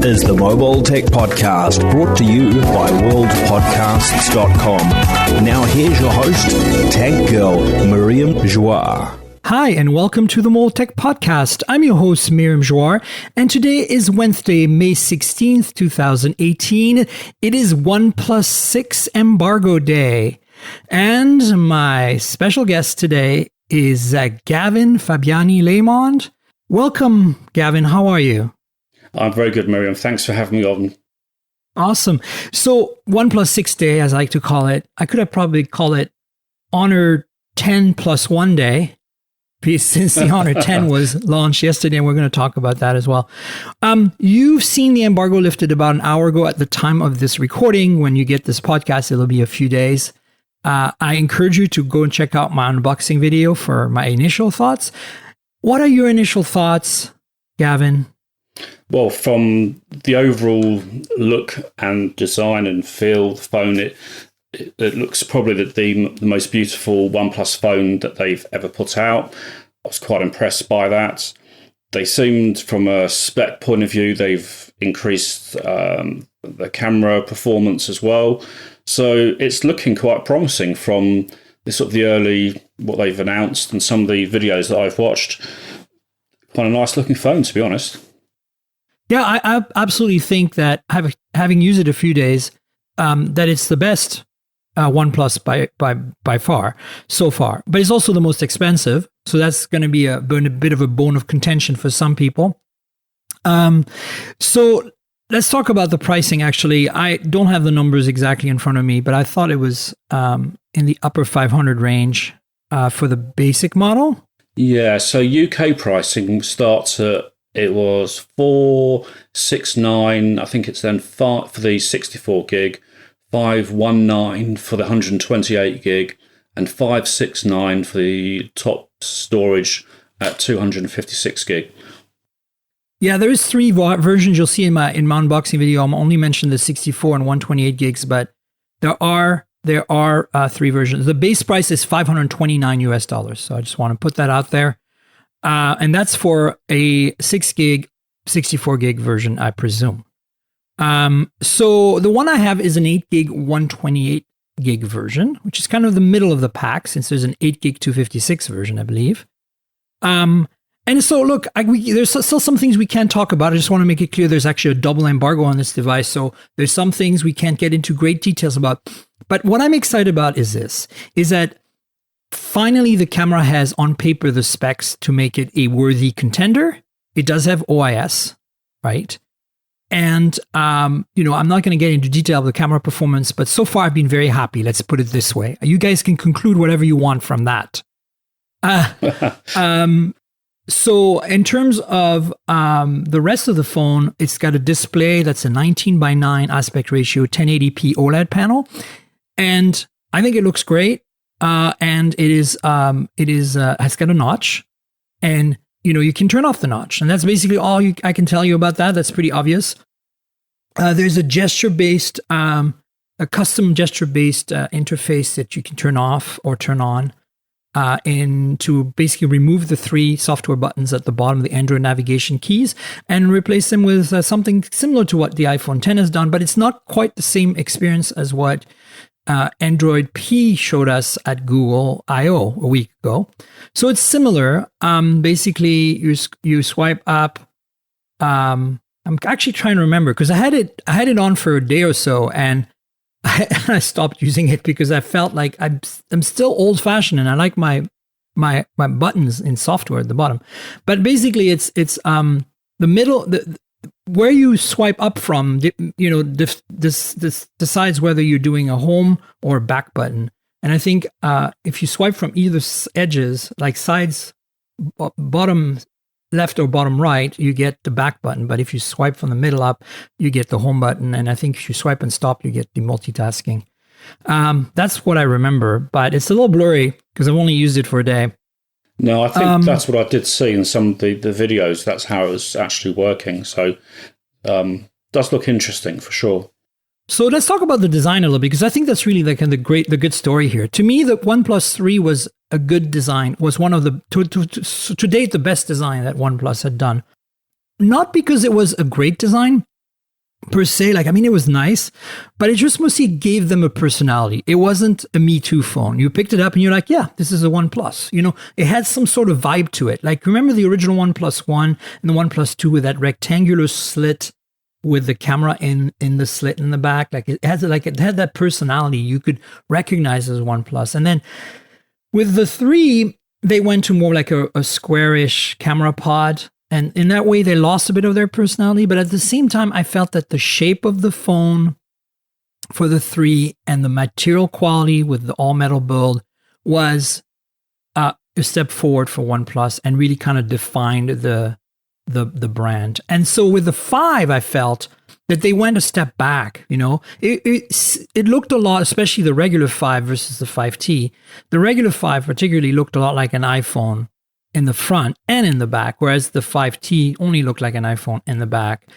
is the Mobile Tech Podcast, brought to you by worldpodcasts.com. Now here's your host, Tech Girl, Miriam Joire. Hi, and welcome to the Mobile Tech Podcast. I'm your host, Miriam Joire, and today is Wednesday, May 16th, 2018. It is OnePlus 6 Embargo Day, and my special guest today is Gavin Fabiani-Laymond. Welcome, Gavin. How are you? I'm very good, Miriam. Thanks for having me on. Awesome. So, OnePlus 6 Day, as I like to call it, I could have probably called it Honor 10 plus 1 Day, since the Honor 10 was launched yesterday, and we're going to talk about that as well. You've seen the embargo lifted about an hour ago at the time of this recording. When you get this podcast, it'll be a few days. I encourage you to go and check out my unboxing video for my initial thoughts. What are your initial thoughts, Gavin? Well, from the overall look and design and feel of the phone, it looks probably the most beautiful OnePlus phone that they've ever put out. I was quite impressed by that. They seemed, from a spec point of view, they've increased the camera performance as well. So it's looking quite promising from the sort of the early, what they've announced and some of the videos that I've watched. Quite a nice looking phone, to be honest. Yeah, I absolutely think that having used it a few days, that it's the best OnePlus by far so far. But it's also the most expensive, so that's going to be a bit of a bone of contention for some people. So let's talk about the pricing. Actually, I don't have the numbers exactly in front of me, but I thought it was in the upper 500 range for the basic model. Yeah, so UK pricing starts at, it was 469. I think it's then for the 64 gig. 519 for the 128 gig, and 569 for the top storage at 256 gig. Yeah, there is three versions you'll see in my unboxing video. I'm only mentioning the 64 and 128 gigs, but there are three versions. The base price is $529 US. So I just want to put that out there, and that's for a 6 gig, 64 gig version, I presume. So the one I have is an 8 gig, 128 gig version, which is kind of the middle of the pack, since there's an 8 gig, 256 version, I believe. And so look, there's still some things we can't talk about. I just want to make it clear there's actually a double embargo on this device. So there's some things we can't get into great details about. But what I'm excited about is that finally the camera has on paper the specs to make it a worthy contender. It does have OIS, right? And, I'm not going to get into detail of the camera performance, but so far I've been very happy. Let's put it this way. You guys can conclude whatever you want from that. So in terms of the rest of the phone, it's got a display that's a 19:9 aspect ratio, 1080p OLED panel. And I think it looks great. And it has got a notch, and you can turn off the notch, and that's basically all I can tell you about that. That's pretty obvious. There's a gesture-based, a custom gesture-based interface that you can turn off or turn on, to basically remove the 3 software buttons at the bottom of the Android navigation keys and replace them with something similar to what the iPhone 10 has done, but it's not quite the same experience as what Android P showed us at Google I/O a week ago. So it's similar. Basically, you swipe up. I'm actually trying to remember, because I had it on for a day or so, and I stopped using it because I felt like I'm still old fashioned, and I like my buttons in software at the bottom. But basically, it's the middle. Where you swipe up from, this decides whether you're doing a home or back button. And I think if you swipe from either edges, like sides, bottom left or bottom right, you get the back button. But if you swipe from the middle up, you get the home button. And I think if you swipe and stop, you get the multitasking. That's what I remember, but it's a little blurry because I've only used it for a day. No, I think that's what I did see in some of the videos. That's how it was actually working. So does look interesting for sure. So let's talk about the design a little bit, because I think that's really the good story here. To me, the OnePlus 3 was a good design, was one of the, to date, the best design that OnePlus had done. Not because it was a great design, per se. Like, I mean, it was nice, but it just mostly gave them a personality. It wasn't a Me Too phone. You picked it up and you're like, yeah, this is a OnePlus. You know, it had some sort of vibe to it. Like, remember the original OnePlus One and the OnePlus Two with that rectangular slit with the camera in the slit in the back? Like, it had that personality you could recognize as OnePlus. And then with the Three, they went to more like a squarish camera pod. And in that way, they lost a bit of their personality. But at the same time, I felt that the shape of the phone for the Three and the material quality with the all-metal build was a step forward for OnePlus and really kind of defined the brand. And so with the Five, I felt that they went a step back. You know, it looked a lot, especially the regular Five versus the 5T. The regular Five particularly looked a lot like an iPhone in the front and in the back, whereas the 5T only looked like an iPhone in the back.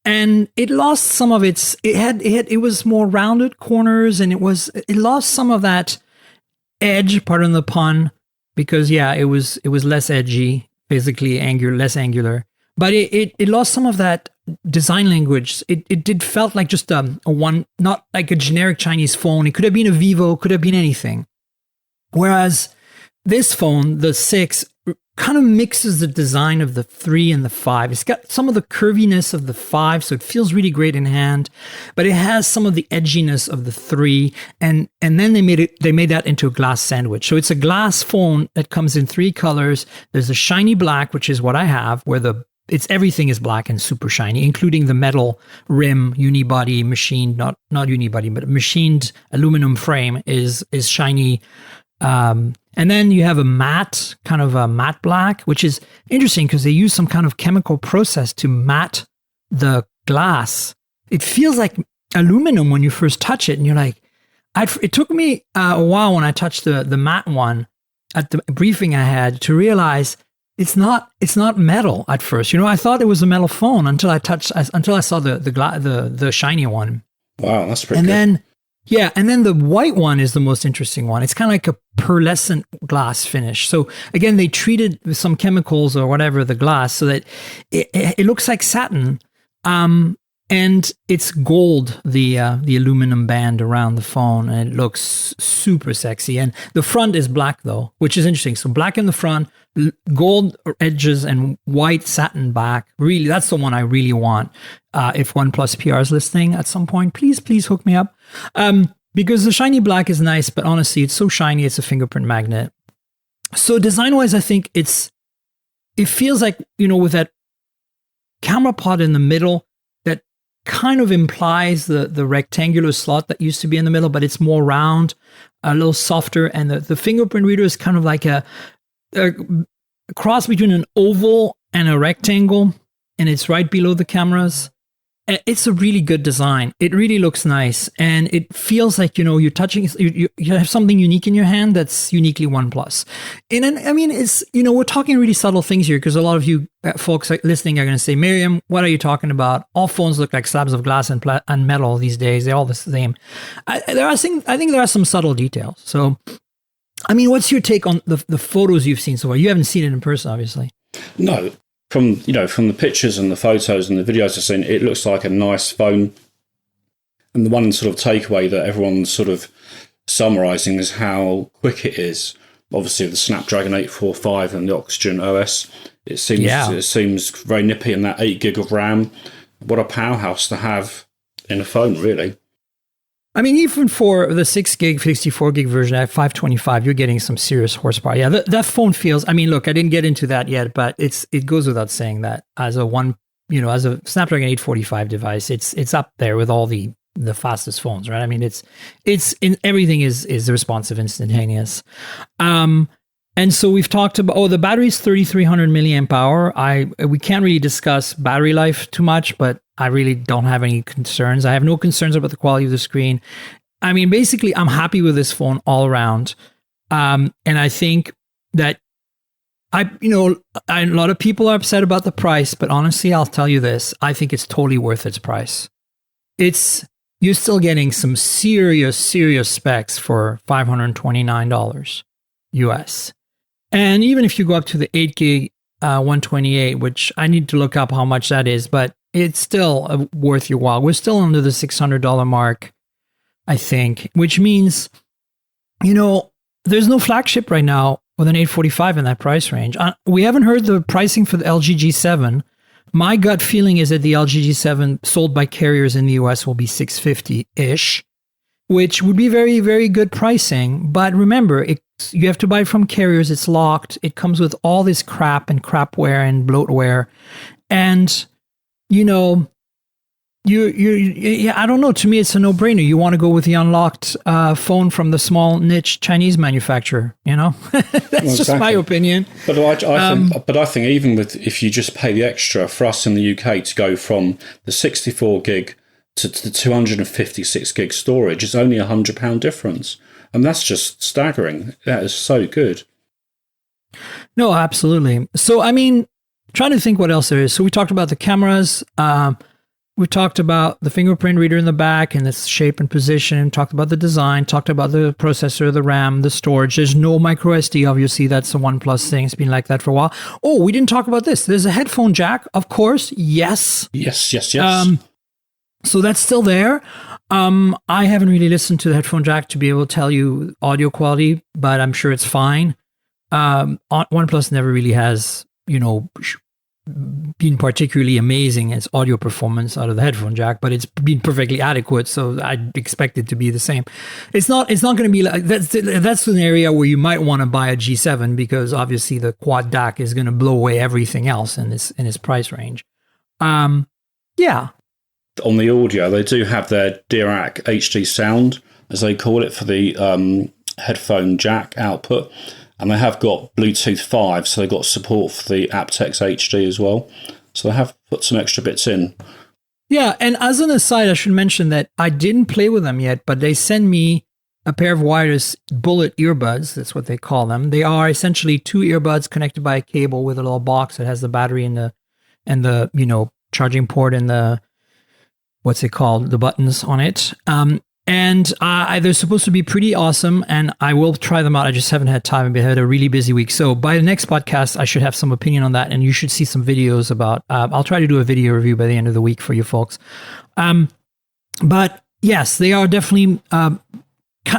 And it lost some of its, it was more rounded corners, and it lost some of that edge, pardon the pun, because it was less edgy, physically angular, less angular, but it lost some of that design language. It felt like just a one, not like a generic Chinese phone. It could have been a Vivo, could have been anything. Whereas this phone, the 6, kind of mixes the design of the 3 and the 5. It's got some of the curviness of the 5, so it feels really great in hand, but it has some of the edginess of the 3, and then they made that into a glass sandwich. So it's a glass phone that comes in 3 colors. There's a shiny black, which is what I have, where everything is black and super shiny, including the metal rim, unibody machined, not unibody, but machined aluminum frame is shiny. And then you have a matte, kind of a matte black, which is interesting because they use some kind of chemical process to matte the glass. It feels like aluminum when you first touch it, and you're like, it took me a while when I touched the matte one at the briefing I had to realize it's not metal at first. You know, I thought it was a metal phone until I saw the shiny one. Wow, that's pretty good. And then the white one is the most interesting one. It's kind of like a pearlescent glass finish. So again, they treated with some chemicals or whatever the glass so that it looks like satin. And it's gold, the aluminum band around the phone, and it looks super sexy. And the front is black though, which is interesting. So black in the front, gold edges, and white satin back. Really, that's the one I really want. If OnePlus PR is listening at some point, please hook me up. Because the shiny black is nice, but honestly, it's so shiny, it's a fingerprint magnet. So design-wise, I think it feels like, you know, with that camera pod in the middle, that kind of implies the rectangular slot that used to be in the middle, but it's more round, a little softer, and the fingerprint reader is kind of like a cross between an oval and a rectangle, and it's right below the cameras. It's a really good design. It really looks nice, and it feels like, you know, you're touching, you have something unique in your hand that's uniquely OnePlus. And then, I mean, it's, you know, we're talking really subtle things here, because a lot of you folks listening are going to say, Miriam, what are you talking about? All phones look like slabs of glass and metal these days. They're all the same. I think there are some subtle details. So, I mean, what's your take on the photos you've seen so far? You haven't seen it in person, obviously. No. From the pictures and the photos and the videos I've seen, it looks like a nice phone. And the one sort of takeaway that everyone's sort of summarising is how quick it is. Obviously, the Snapdragon 845 and the Oxygen OS, it seems very nippy, and that 8 gig of RAM. What a powerhouse to have in a phone, really. I mean, even for the 6 gig, 64 gig version at 525, you're getting some serious horsepower. Yeah, that phone feels, I mean, look, I didn't get into that yet, but it goes without saying that as a Snapdragon 845 device, it's up there with all the fastest phones, right? I mean, it's in everything is responsive, instantaneous. And so we've talked about, the battery's 3,300 milliamp hour. We can't really discuss battery life too much, but I really don't have any concerns. I have no concerns about the quality of the screen. I mean, basically, I'm happy with this phone all around. And I think that a lot of people are upset about the price, but honestly, I'll tell you this. I think it's totally worth its price. You're still getting some serious specs for $529 US. And even if you go up to the 8 gig 128, which I need to look up how much that is, but it's still worth your while. We're still under the $600 mark, I think, which means, there's no flagship right now with an 845 in that price range. We haven't heard the pricing for the LG G7. My gut feeling is that the LG G7 sold by carriers in the US will be $650-ish, which would be very, very good pricing. But remember, you have to buy it from carriers. It's locked. It comes with all this crap and crapware and bloatware. And, I don't know. To me, it's a no-brainer. You want to go with the unlocked phone from the small niche Chinese manufacturer. That's just my opinion. But I think even if you just pay the extra for us in the UK to go from the 64 gig to the 256 gig storage, it's only £100 difference, and that's just staggering. That is so good. No, absolutely. So, trying to think what else there is. So we talked about the cameras. We talked about the fingerprint reader in the back and its shape and position, talked about the design, talked about the processor, the RAM, the storage. There's no micro SD, obviously. That's a OnePlus thing. It's been like that for a while. Oh, we didn't talk about this. There's a headphone jack, of course. Yes. Yes. So that's still there. I haven't really listened to the headphone jack to be able to tell you audio quality, but I'm sure it's fine. OnePlus never really has, been particularly amazing as audio performance out of the headphone jack, but it's been perfectly adequate, so I'd expect it to be the same. It's not going to be like that's an area where you might want to buy a G7 because obviously the quad DAC is going to blow away everything else in its price range. Yeah. On the audio, they do have their Dirac HD sound, as they call it, for the headphone jack output. And they have got Bluetooth 5, so they've got support for the aptX HD as well. So they have put some extra bits in. Yeah, and as an aside, I should mention that I didn't play with them yet, but they sent me a pair of wireless bullet earbuds. That's what they call them. They are essentially two earbuds connected by a cable with a little box that has the battery and the charging port and the, what's it called, the buttons on it. And they're supposed to be pretty awesome, and I will try them out. I just haven't had time. I had a really busy week. So by the next podcast, I should have some opinion on that, and you should see some videos about. I'll try to do a video review by the end of the week for you folks. But yes, they are definitely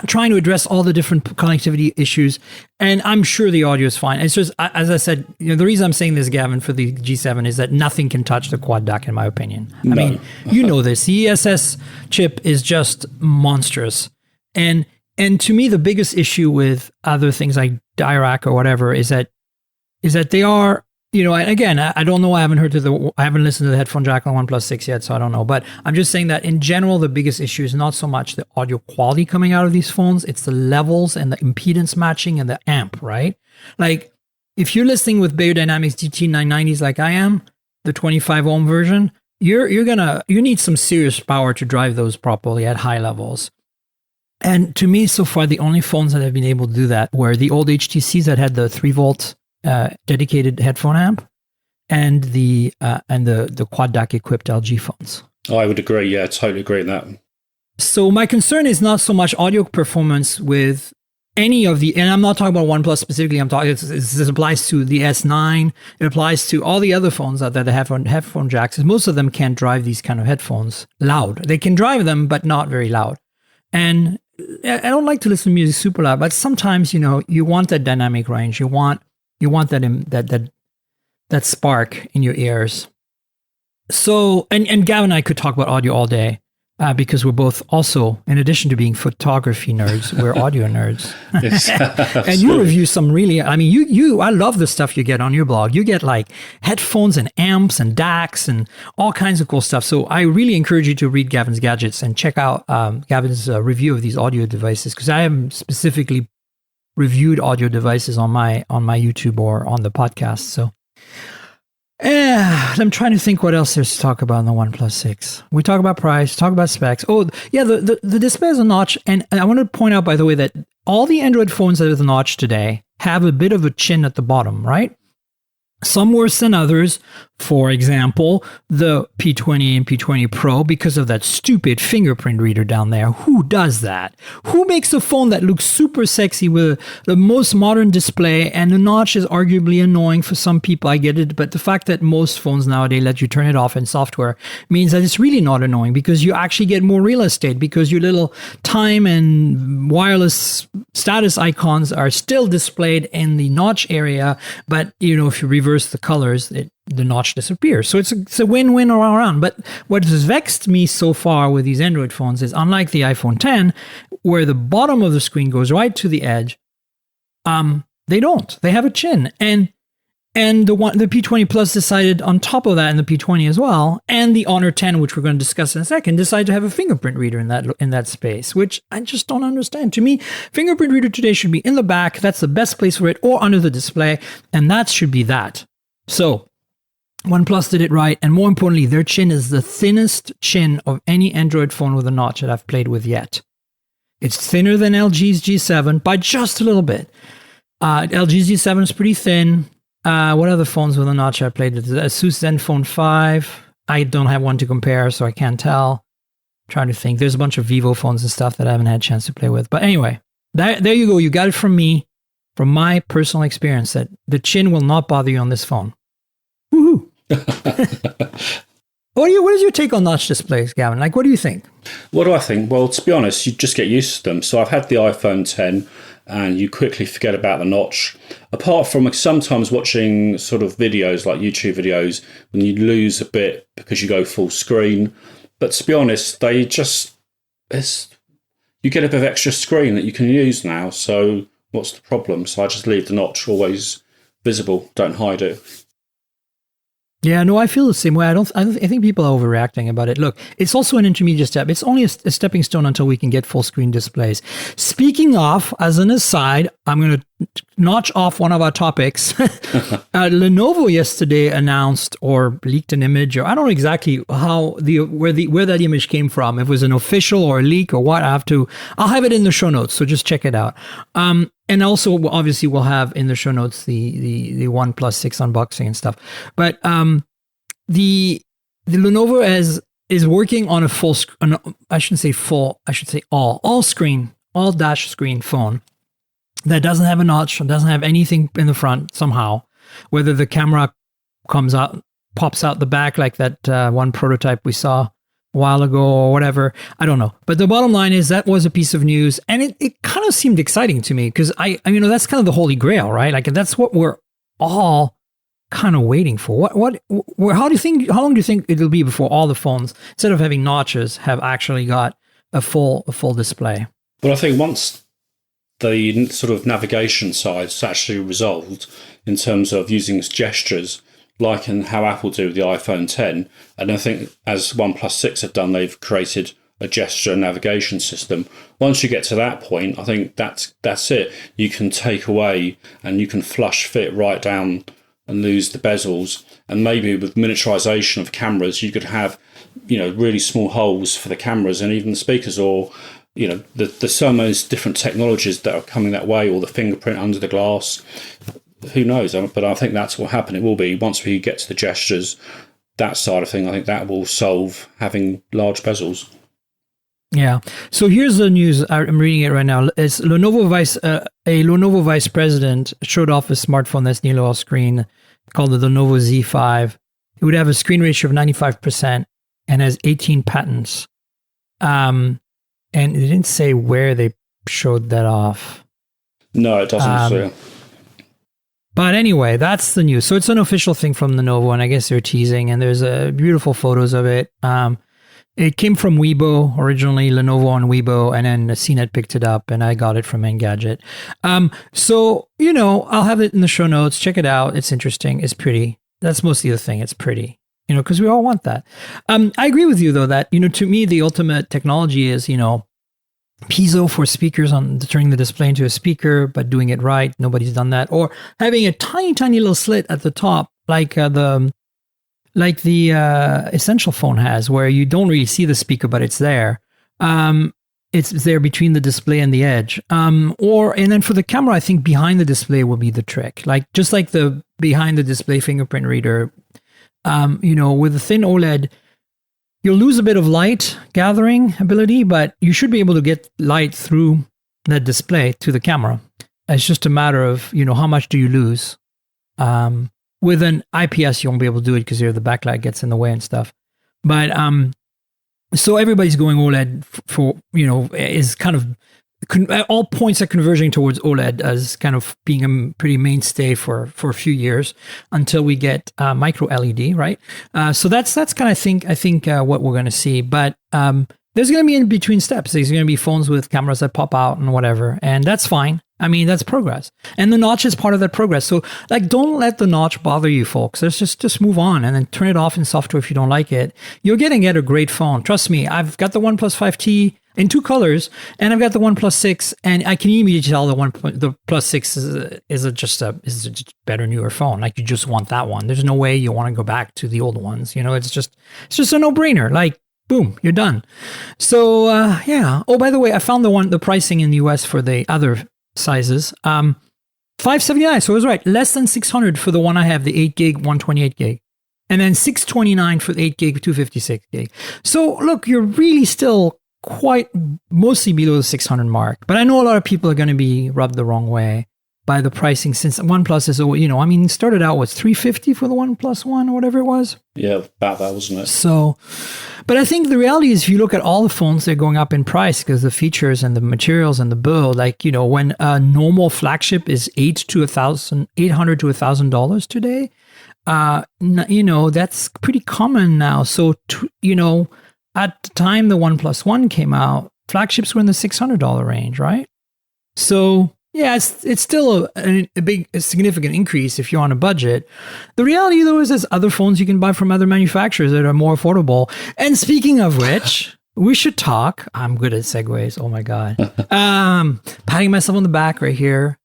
trying to address all the different connectivity issues, and I'm sure the audio is fine. It's just, as I said, the reason I'm saying this, Gavin, for the G7 is that nothing can touch the quad DAC, in my opinion. I mean, this. The ESS chip is just monstrous, and to me, the biggest issue with other things like Dirac or whatever is that they are. Again, I don't know. I haven't listened to the headphone jack on OnePlus 6 yet, so I don't know. But I'm just saying that in general, the biggest issue is not so much the audio quality coming out of these phones. It's the levels and the impedance matching and the amp, right? Like, if you're listening with Beyerdynamics DT990s like I am, the 25 ohm version, you need some serious power to drive those properly at high levels. And to me, so far, the only phones that have been able to do that were the old HTCs that had the 3-volt dedicated headphone amp and the quad DAC equipped LG phones. I would agree. Yeah, totally agree with that. So my concern is not so much audio performance with any of the, and I'm not talking about OnePlus specifically. I'm talking. This applies to the S9. It applies to all the other phones out there that have headphone jacks. Most of them can't drive these kind of headphones loud. They can drive them, but not very loud. And I don't like to listen to music super loud, but sometimes you want that dynamic range. You want that spark in your ears. So, and Gavin and I could talk about audio all day because we're both also, in addition to being photography nerds, we're audio nerds. And you review some really, I love the stuff you get on your blog. You get like headphones and amps and DACs and all kinds of cool stuff. So I really encourage you to read Gavin's Gadgets and check out Gavin's review of these audio devices, because I haven't specifically reviewed audio devices on my YouTube or on the podcast. So I'm trying to think what else there's to talk about on the OnePlus 6. We talk about price, talk about specs. Oh, yeah, the display has a notch. And I want to point out, by the way, that all the Android phones that have the notch today have a bit of a chin at the bottom, right? Some worse than others. For example, the P20 and P20 Pro, because of that stupid fingerprint reader down there. Who does that? Who makes a phone that looks super sexy with the most modern display, and the notch is arguably annoying for some people? I get it, but the fact that most phones nowadays let you turn it off in software means that it's really not annoying, because you actually get more real estate, because your little time and wireless status icons are still displayed in the notch area, but if you reverse the colors, the notch disappears. So it's a win-win all around. But what has vexed me so far with these Android phones is, unlike the iPhone 10, where the bottom of the screen goes right to the edge, they don't. They have a chin. And the P20 Plus decided on top of that, and the P20 as well, and the Honor 10, which we're going to discuss in a second, decided to have a fingerprint reader in that space, which I just don't understand. To me, fingerprint reader today should be in the back. That's the best place for it, or under the display, and that should be that. So OnePlus did it right, and more importantly, their chin is the thinnest chin of any Android phone with a notch that I've played with yet. It's thinner than LG's G7 by just a little bit. LG's G7 is pretty thin. What other phones with a notch I played with? Asus Zenfone 5. I don't have one to compare, so I can't tell. I'm trying to think. There's a bunch of Vivo phones and stuff that I haven't had a chance to play with. But anyway, there you go. You got it from me, from my personal experience, that the chin will not bother you on this phone. Woohoo! What is your take on notch displays, Gavin? Like, what do you think? What do I think? Well, to be honest, you just get used to them. So I've had the iPhone 10, and you quickly forget about the notch. Apart from sometimes watching sort of videos like YouTube videos, when you lose a bit because you go full screen. But to be honest, you get a bit of extra screen that you can use now. So what's the problem? So I just leave the notch always visible. Don't hide it. Yeah, no, I feel the same way. I think people are overreacting about it. Look, it's also an intermediate step. It's only a stepping stone until we can get full screen displays. Speaking of, as an aside, I'm going to notch off one of our topics. Lenovo yesterday announced or leaked an image, or I don't know exactly where that image came from. If it was an official or a leak or what, I'll have it in the show notes, so just check it out. And also, obviously, we'll have in the show notes the OnePlus 6 unboxing and stuff. But the Lenovo is working on a full screen. I shouldn't say full. I should say all dash screen phone that doesn't have a notch, doesn't have anything in the front somehow. Whether the camera pops out the back like that one prototype we saw a while ago or whatever, I don't know. But the bottom line is that was a piece of news, and it kind of seemed exciting to me, because I that's kind of the holy grail, right? Like, that's what we're all kind of waiting for. How long do you think it'll be before all the phones, instead of having notches, have actually got a full display? Well, I think once the sort of navigation side's actually resolved in terms of using gestures, like in how Apple do with the iPhone 10, and I think as OnePlus 6 have done, they've created a gesture navigation system. Once you get to that point, I think that's it. You can take away and you can flush fit right down and lose the bezels. And maybe with miniaturization of cameras, you could have, really small holes for the cameras and even the speakers, or, there's so many different technologies that are coming that way, or the fingerprint under the glass. Who knows? But I think that's what happened. It will be, once we get to the gestures, that side of thing, I think that will solve having large bezels. Yeah. So here's the news. I'm reading it right now. It's a Lenovo vice president showed off a smartphone that's nearly all screen, called the Lenovo Z5. It would have a screen ratio of 95% and has 18 patents. And it didn't say where they showed that off. No, it doesn't. But anyway, that's the news. So it's an official thing from Lenovo, and I guess they're teasing, and there's beautiful photos of it. It came from Weibo originally, Lenovo on Weibo, and then CNET picked it up, and I got it from Engadget. So, I'll have it in the show notes. Check it out. It's interesting. It's pretty. That's mostly the thing. It's pretty, because we all want that. I agree with you, though, that, to me, the ultimate technology is, piezo for speakers on turning the display into a speaker, but doing it right. Nobody's done that. Or having a tiny, tiny little slit at the top, like the Essential phone has, where you don't really see the speaker, but it's there. it's there between the display and the edge. And then for the camera, I think behind the display will be the trick. Like just like the behind the display fingerprint reader, with a thin OLED, you'll lose a bit of light gathering ability, but you should be able to get light through that display to the camera. It's just a matter of, how much do you lose? With an IPS, you won't be able to do it because the backlight gets in the way and stuff. But so everybody's going OLED for, is kind of all points are converging towards OLED as kind of being a pretty mainstay for a few years until we get micro LED, right? So that's kind of I think what we're going to see. But there's going to be in between steps. There's going to be phones with cameras that pop out and whatever, and that's fine. I mean, that's progress. And the notch is part of that progress. So don't let the notch bother you, folks. Let's just move on and then turn it off in software if you don't like it. You're going to get a great phone. Trust me, I've got the OnePlus 5T in 2 colors, and I've got the OnePlus 6, and I can immediately tell the Plus 6 is just a better, newer phone. Like, you just want that one. There's no way you want to go back to the old ones. It's just a no-brainer. Like, boom, you're done. So, yeah. Oh, by the way, I found the pricing in the US for the other sizes, $579. So I was right, less than $600 for the one I have, the 8 gig, 128 gig, and then $629 for the 8 gig, 256 gig. So look, you're really still quite mostly below the 600 mark. But I know a lot of people are going to be rubbed the wrong way by the pricing, since OnePlus is, it started out with $350 for the OnePlus One or whatever it was. Yeah, about that, wasn't it? So, but I think the reality is, if you look at all the phones, they're going up in price because the features and the materials and the build. Like, when a normal flagship is $800 to $1,000 today, that's pretty common now. So, at the time the OnePlus One came out, flagships were in the $600 range, right? So, yeah, it's still a significant increase if you're on a budget. The reality, though, is there's other phones you can buy from other manufacturers that are more affordable. And speaking of which, we should talk. I'm good at segues. Oh, my God. Patting myself on the back right here.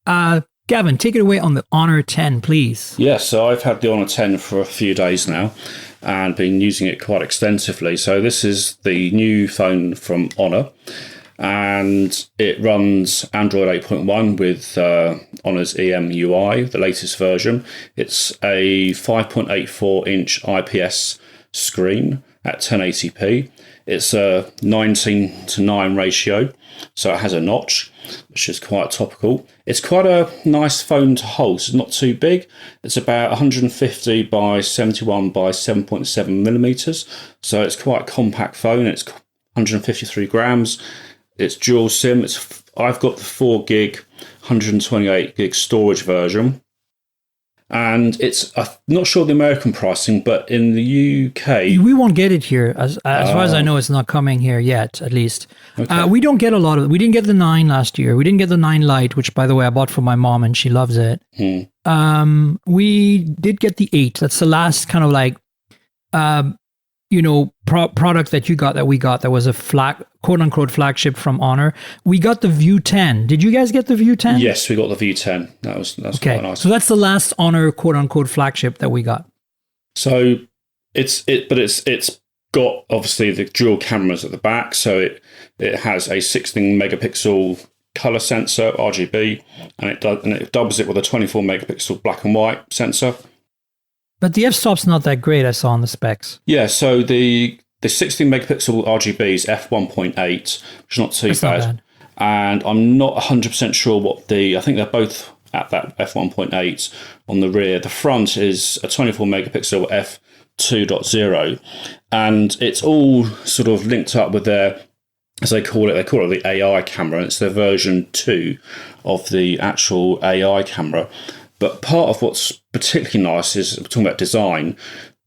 Gavin, take it away on the Honor 10, please. Yeah, so I've had the Honor 10 for a few days now and been using it quite extensively. So this is the new phone from Honor, and it runs Android 8.1 with Honor's EMUI, the latest version. It's a 5.84-inch IPS screen at 1080p. It's a 19:9 ratio, so it has a notch, which is quite topical. It's quite a nice phone to hold. It's not too big. It's about 150 by 71 by 7.7 millimeters, so it's quite a compact phone. It's 153 grams. It's dual SIM. I've got the 4 gig, 128 gig storage version. And I'm not sure the American pricing, but in the UK... We won't get it here. As far as I know, it's not coming here yet, at least. Okay. We don't get a lot of it. We didn't get the 9 last year. We didn't get the 9 Lite, which, by the way, I bought for my mom, and she loves it. We did get the 8. That's the last kind of like... product that we got that was a quote-unquote flagship from Honor. We got the View 10. Did you guys get the View 10? Yes, we got the View 10. That's okay. Quite nice. So that's the last Honor quote-unquote flagship that we got. So it's got obviously the dual cameras at the back. So it has a 16 megapixel color sensor, RGB, and it doubles it with a 24 megapixel black and white sensor. But the f-stop's not that great, I saw on the specs. Yeah, so the 16 megapixel RGB is f1.8, which is not too bad. And I'm not 100% sure I think they're both at that f1.8 on the rear. The front is a 24 megapixel f2.0, and it's all sort of linked up with their, as they call it the AI camera, and it's their version 2 of the actual AI camera. But part of what's particularly nice is, we're talking about design,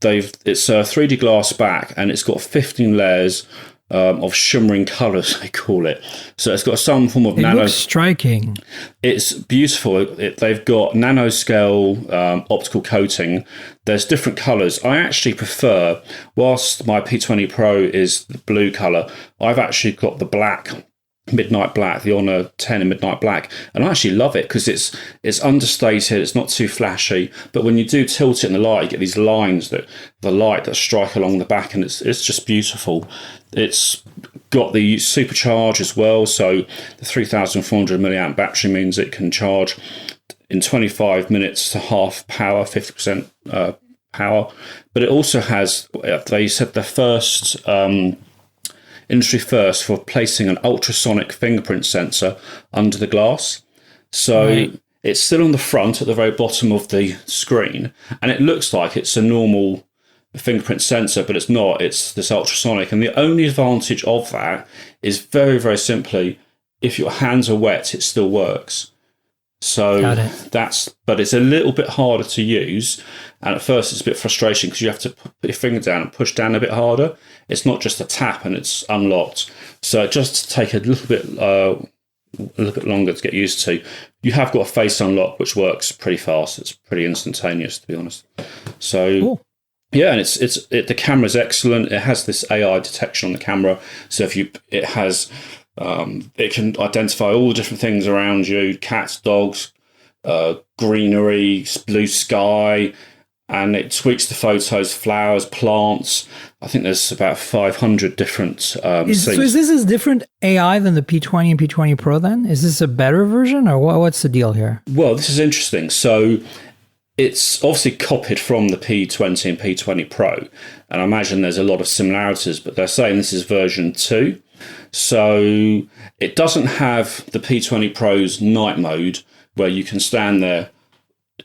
it's a 3D glass back, and it's got 15 layers of shimmering colours, they call it. So it's got some form of It looks striking. It's beautiful. They've got nanoscale optical coating. There's different colours. I actually prefer, whilst my P20 Pro is the blue colour, I've actually got the black, Midnight Black, the Honor 10 in Midnight Black, and I actually love it because it's understated, it's not too flashy, but when you do tilt it in the light, you get these lines that strike along the back, and it's just beautiful. It's got the supercharge as well. So the 3,400 milliamp battery means it can charge in 25 minutes to half power, 50% power. But it also has, they said, the first industry first for placing an ultrasonic fingerprint sensor under the glass. So it's still on the front at the very bottom of the screen, and it looks like it's a normal fingerprint sensor, but it's not. It's this ultrasonic. And the only advantage of that is very, very simply, if your hands are wet, it still works. So but it's a little bit harder to use. And at first it's a bit frustrating because you have to put your finger down and push down a bit harder. It's not just a tap and it's unlocked. So it just take a little bit longer to get used to. You have got a face unlock, which works pretty fast. It's pretty instantaneous, to be honest. So cool. Yeah, and the camera's excellent. It has this AI detection on the camera. So it can identify all the different things around you: cats, dogs, greenery, blue sky, and it tweaks the photos, flowers, plants. I think there's about 500 different things. So is this a different AI than the P20 and P20 Pro then? Is this a better version, or what's the deal here? Well, this is interesting. So it's obviously copied from the P20 and P20 Pro, and I imagine there's a lot of similarities, but they're saying this is version 2. So it doesn't have the P20 Pro's night mode, where you can stand there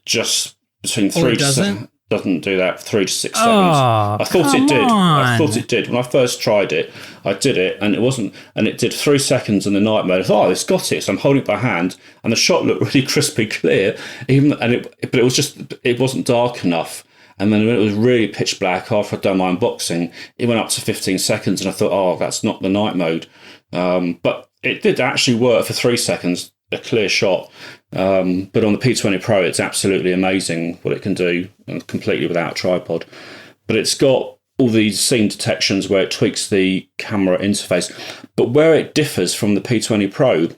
just between 3 to 7. Doesn't do that for 3 to 6 seconds. I thought it did. I thought it did. When I first tried it, I did it, and it wasn't. And it did 3 seconds in the night mode. I thought, it's got it. So I'm holding it by hand, and the shot looked really crispy clear. But it wasn't dark enough. And then when it was really pitch black after I'd done my unboxing, it went up to 15 seconds, and I thought, that's not the night mode. But it did actually work for 3 seconds, a clear shot. But on the P20 Pro, it's absolutely amazing what it can do, and completely without a tripod. But it's got all these scene detections where it tweaks the camera interface. But where it differs from the P20 Pro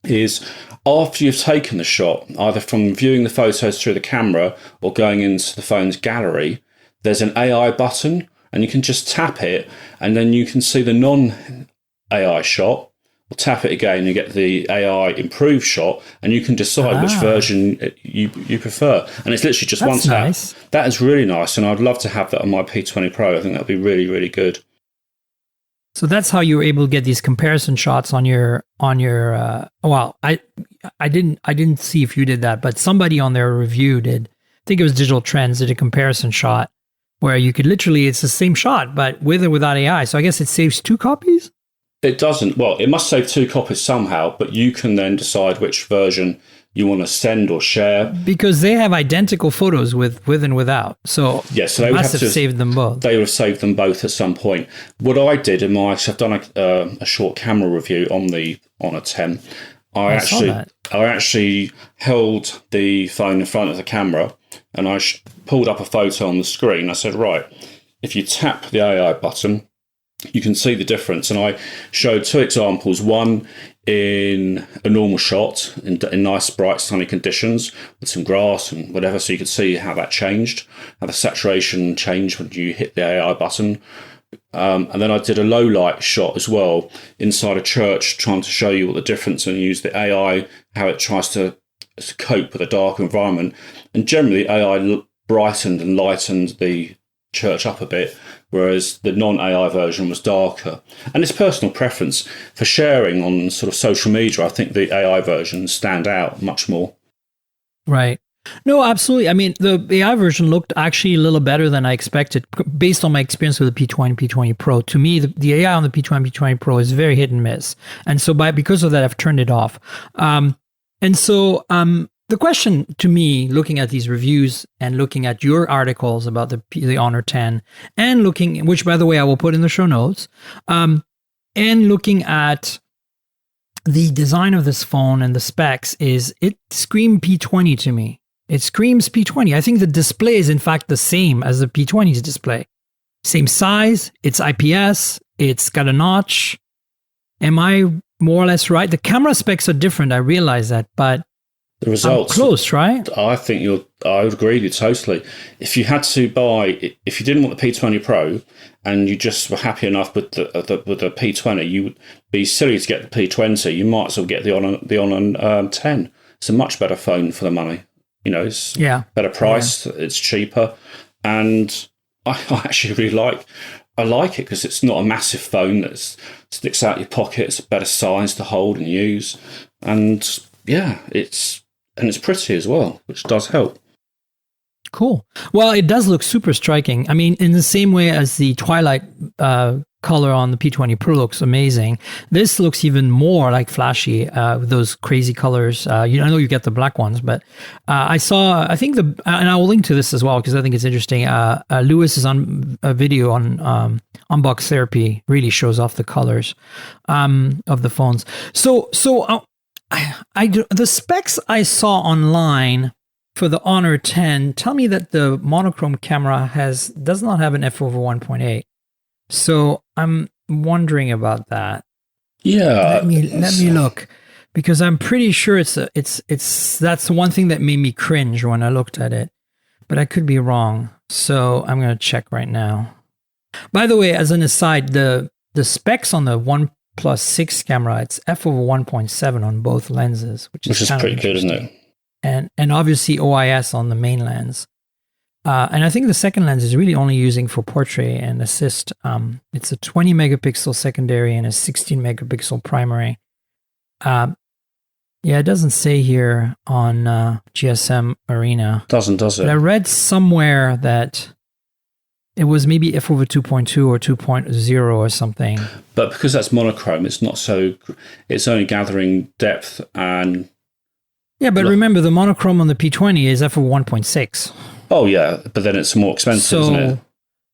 is after you've taken the shot, either from viewing the photos through the camera or going into the phone's gallery, there's an AI button, and you can just tap it, and then you can see the non-AI shot. Or tap it again, you get the AI improved shot, and you can decide which version you prefer. And it's literally just one tap. Nice. That is really nice, and I'd love to have that on my P20 Pro. I think that would be really, really good. So that's how you were able to get these comparison shots on your. Well, I didn't see if you did that, but somebody on their review did. I think it was Digital Trends did a comparison shot where you could literally, it's the same shot, but with or without AI. So I guess it saves 2 copies. It doesn't. Well, it must save 2 copies somehow, but you can then decide which version you want to send or share. Because they have identical photos with and without. So, so they must have saved them both. They would have saved them both at some point. What I did I've done a short camera review on the Honor 10. I actually held the phone in front of the camera, and I pulled up a photo on the screen. I said, right, if you tap the AI button, you can see the difference. And I showed 2 examples, one in a normal shot in nice, bright, sunny conditions with some grass and whatever, so you could see how that changed, how the saturation changed when you hit the AI button. And then I did a low light shot as well inside a church, trying to show you what the difference, and use the AI, how it tries to cope with a dark environment. And generally AI brightened and lightened the church up a bit, whereas the non-AI version was darker. And it's personal preference. For sharing on sort of social media, I think the AI versions stand out much more. Right. No, absolutely. I mean, the AI version looked actually a little better than I expected, based on my experience with the P20, P20 Pro. To me, the AI on the P20, P20 Pro is very hit and miss. And so because of that, I've turned it off. The question to me, looking at these reviews and looking at your articles about the Honor 10, and which by the way, I will put in the show notes, and looking at the design of this phone and the specs, is it screams P20 to me. It screams P20. I think the display is in fact the same as the P20's display. Same size, it's IPS, it's got a notch. Am I more or less right? The camera specs are different, I realize that, but the results. I'm close, right? I think I would agree with you totally. If you had to buy, if you didn't want the P20 Pro and you just were happy enough with the P20, you would be silly to get the P20. You might as well get the Honor 10. It's a much better phone for the money. You know, it's better priced, it's cheaper, and I actually really like it because it's not a massive phone that sticks out your pocket. It's a better size to hold and use, and it's pretty as well, which does help. Cool. Well, it does look super striking. I mean, in the same way as the Twilight color on the P20 Pro looks amazing, this looks even more like flashy with those crazy colors. I know you get the black ones, but I think and I will link to this as well because I think it's interesting. Lewis is on a video on Unbox Therapy, really shows off the colors of the phones. So the specs I saw online for the Honor 10 tell me that the monochrome camera does not have an f/1.8. So I'm wondering about that. Yeah. Let me look, because I'm pretty sure that's one thing that made me cringe when I looked at it, but I could be wrong. So I'm going to check right now. By the way, as an aside, the specs on the OnePlus 6 camera, it's f/1.7 on both lenses, which is pretty good, isn't it? And obviously OIS on the main lens. And I think the second lens is really only using for portrait and assist. It's a 20 megapixel secondary and a 16 megapixel primary. It doesn't say here on GSM Arena. Doesn't, does it? But I read somewhere that it was maybe f/2.2 or 2.0 or something. But because that's monochrome, it's only gathering depth and... Yeah, but remember, the monochrome on the P20 is f/1.6. Oh yeah, but then it's more expensive, isn't it?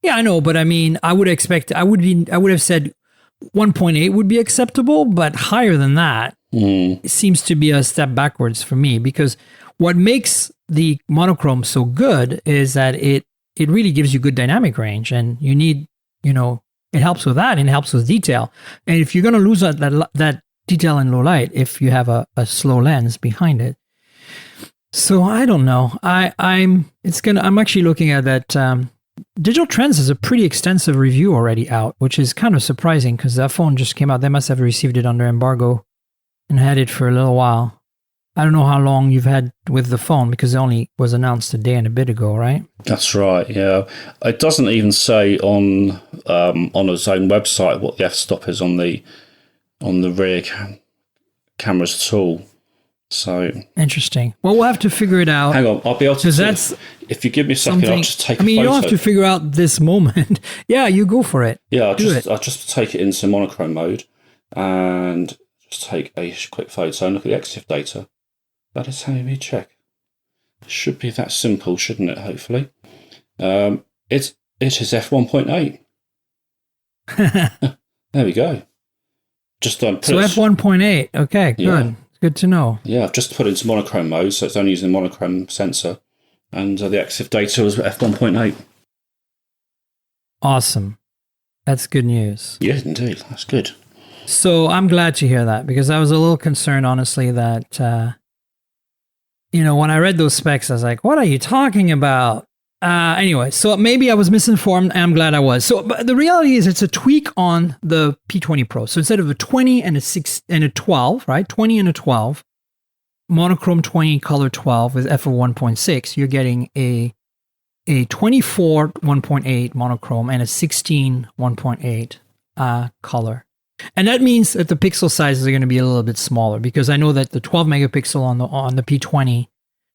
Yeah, I know, but I mean, I would have said 1.8 would be acceptable, but higher than that seems to be a step backwards for me, because what makes the monochrome so good is that it really gives you good dynamic range, and you need, it helps with that, and it helps with detail. And if you're going to lose that detail in low light, if you have a slow lens behind it. So I don't know. I'm actually looking at that. Digital Trends has a pretty extensive review already out, which is kind of surprising because that phone just came out. They must have received it under embargo and had it for a little while. I don't know how long you've had with the phone, because it only was announced a day and a bit ago, right? That's right. Yeah, it doesn't even say on its own website what the f-stop is on the rear cameras at all. So interesting. Well, we'll have to figure it out. Hang on, I'll be able to. If you give me a second, I'll just take a photo. You don't have to figure out this moment. Yeah, you go for it. Yeah, I'll just take it into monochrome mode and just take a quick photo and look at the EXIF data. That is how we check. It should be that simple, shouldn't it? Hopefully, it is f/1.8. There we go. Just so f/1.8. Okay, good. Yeah. Good to know. Yeah, I've just put it into monochrome mode, so it's only using the monochrome sensor, and the EXIF data was f/1.8. Awesome. That's good news. Yeah, indeed. That's good. So I'm glad to hear that, because I was a little concerned, honestly, that, when I read those specs, I was like, what are you talking about? Anyway, so maybe I was misinformed, and I'm glad I was. So, but the reality is, it's a tweak on the P20 Pro. So instead of a 20 and a 6 and a 12, right? 20 and a 12, monochrome 20, color 12 with f/1.6, you're getting a 24 1.8 monochrome and a 16 1.8 color. And that means that the pixel sizes are going to be a little bit smaller, because I know that the 12 megapixel on the P20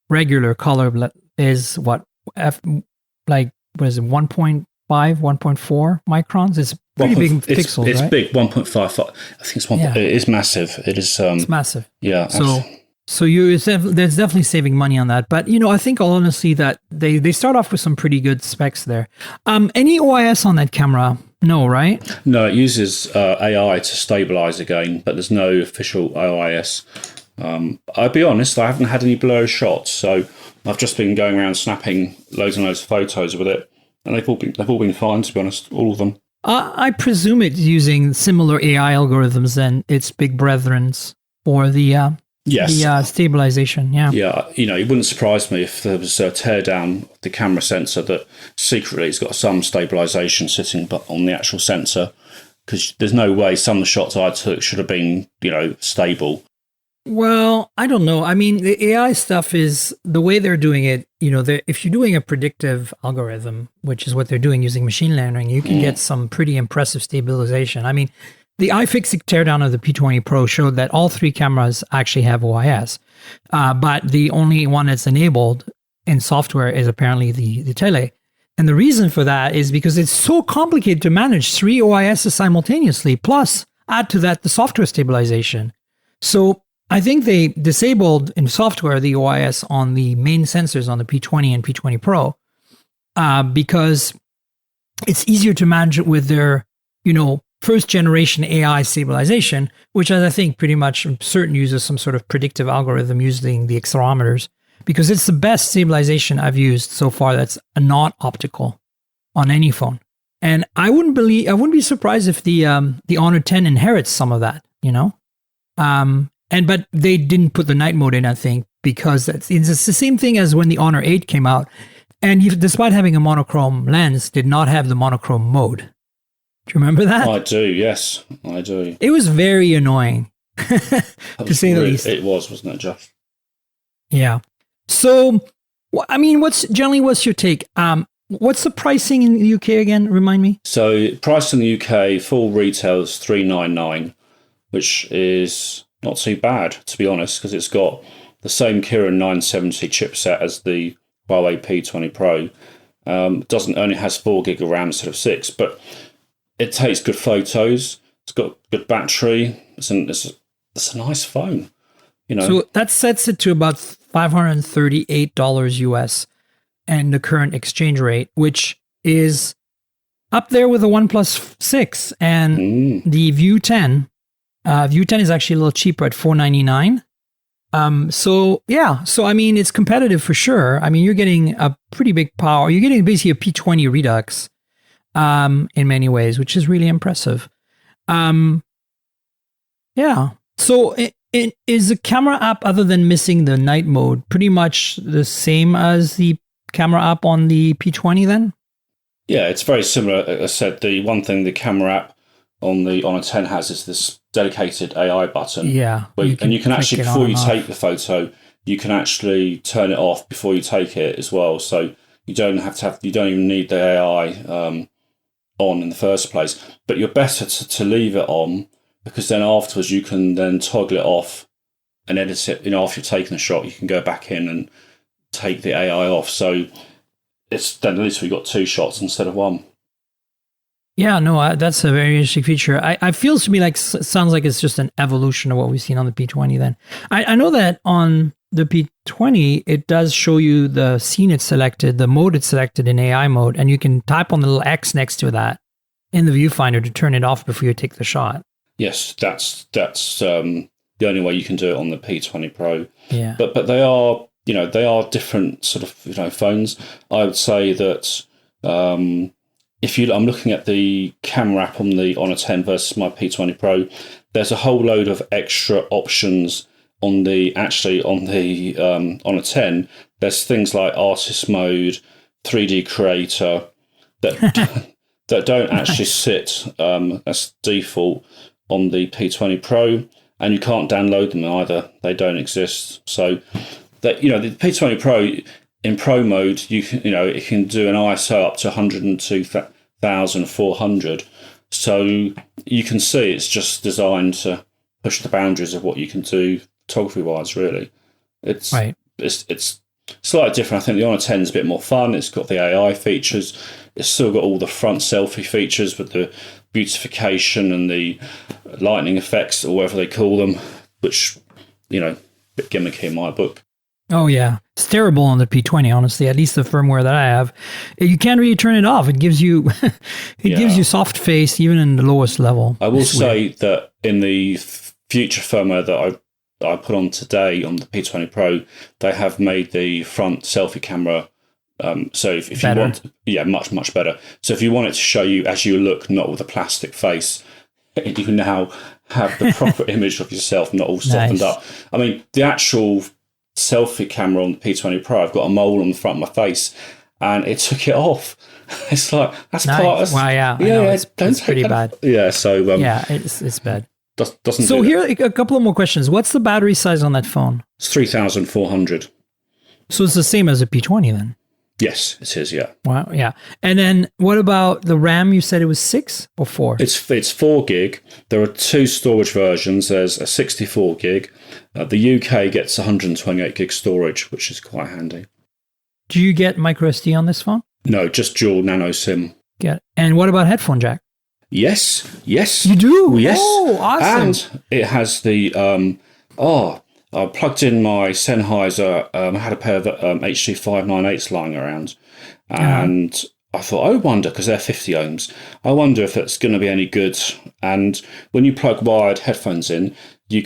regular color is what is it, 1.5, 1.4 microns? It's pretty big pixels, it's right? big, 1.55. I think it's 1. Yeah. It is massive. It is. It's massive. Yeah. So there's definitely saving money on that. But I think honestly that they start off with some pretty good specs there. Any OIS on that camera? No, right? No, it uses AI to stabilize again, but there's no official OIS. I'll be honest, I haven't had any blur shots, so I've just been going around snapping loads and loads of photos with it, and they've all been fine, to be honest, all of them. I presume it's using similar AI algorithms than its big brethrens for the Yes. The stabilization, yeah. Yeah, it wouldn't surprise me if there was a tear down of the camera sensor that secretly it's got some stabilization sitting on the actual sensor, because there's no way some of the shots I took should have been, stable. Well, I don't know. I mean, the AI stuff is the way they're doing it. If you're doing a predictive algorithm, which is what they're doing using machine learning, you can get some pretty impressive stabilization. I mean, the iFixit teardown of the P20 Pro showed that all three cameras actually have OIS, but the only one that's enabled in software is apparently the tele. And the reason for that is because it's so complicated to manage three OISs simultaneously, plus add to that the software stabilization. So I think they disabled in software the OIS on the main sensors on the P20 and P20 Pro because it's easier to manage it with their, first generation AI stabilization, which I think pretty much certain uses some sort of predictive algorithm using the accelerometers, because it's the best stabilization I've used so far that's not optical on any phone. And I wouldn't be surprised if the Honor 10 inherits some of that, but they didn't put the night mode in, I think, because it's the same thing as when the Honor 8 came out, and despite having a monochrome lens, did not have the monochrome mode. Do you remember that? I do, yes, I do. It was very annoying, to say the least. It was, wasn't it, Jeff? Yeah. So, I mean, what's your take? What's the pricing in the UK again? Remind me. So, price in the UK, full retail is $399, which is not too bad, to be honest, because it's got the same Kirin 970 chipset as the Huawei P20 Pro. Only has 4 gig of RAM instead of 6, but it takes good photos. It's got good battery. It's a nice phone. So that sets it to about $538 US and the current exchange rate, which is up there with the OnePlus 6 and the View 10. View 10 is actually a little cheaper at $499. So I mean, it's competitive for sure. I mean, you're getting a pretty big power. You're getting basically a P20 Redux in many ways, which is really impressive. So is the camera app, other than missing the night mode, pretty much the same as the camera app on the P20 then? Yeah, it's very similar. As I said, the one thing the camera app on the Honor 10 has is this dedicated AI button. Yeah. You can actually, before you take the photo, you can actually turn it off before you take it as well. So you don't even need the AI on in the first place. But you're better to leave it on, because then afterwards you can then toggle it off and edit it. After you've taken the shot, you can go back in and take the AI off. So then at least we've got 2 shots instead of 1. Yeah, no, that's a very interesting feature. I feels to me like sounds like it's just an evolution of what we've seen on the P20 then. I know that on the P20, it does show you the scene it's selected, the mode it's selected in AI mode, and you can type on the little X next to that in the viewfinder to turn it off before you take the shot. Yes, that's the only way you can do it on the P20 Pro. Yeah. But they are different sort of phones. I would say that I'm looking at the camera app on the Honor 10 versus my P20 Pro, there's a whole load of extra options on the Honor 10. There's things like artist mode, 3D creator that that don't actually sit as default on the P20 Pro, and you can't download them either. They don't exist. So that the P20 Pro in Pro mode, it can do an ISO up to 102,400. So you can see it's just designed to push the boundaries of what you can do photography wise. Really, it's right. It's slightly different. I think the Honor 10 is a bit more fun. It's got the AI features. It's still got all the front selfie features with the beautification and the lightning effects, or whatever they call them, which a bit gimmicky in my book. Oh yeah, it's terrible on the P20. Honestly, at least the firmware that I have, you can't really turn it off. It gives you, gives you soft face even in the lowest level. I will say that in the future firmware that I put on today on the P20 Pro, they have made the front selfie camera. So if you want, much better. So if you want it to show you as you look, not with a plastic face, you now have the proper image of yourself, not all softened up. I mean, the actual selfie camera on the P20 Pro, I've got a mole on the front of my face, and it took it off. It's like, that's part of... Wow, yeah. It's pretty bad. Yeah, so... yeah, it's bad. Doesn't so do here, a couple of more questions. What's the battery size on that phone? It's 3,400. So it's the same as a P20 then? Yes, it is, yeah. Wow, yeah. And then what about the RAM? You said it was 6 or 4? It's 4 gig. There are 2 storage versions. There's a 64 gig. The UK gets 128 gig storage, which is quite handy. Do you get micro SD on this phone? No, just dual nano SIM. Yeah. And what about headphone jack? Yes. You do? Yes. Oh, awesome. And it has the... I plugged in my Sennheiser. I had a pair of HT 598s lying around. And I thought, I wonder, because they're 50 ohms, I wonder if it's going to be any good. And when you plug wired headphones in, you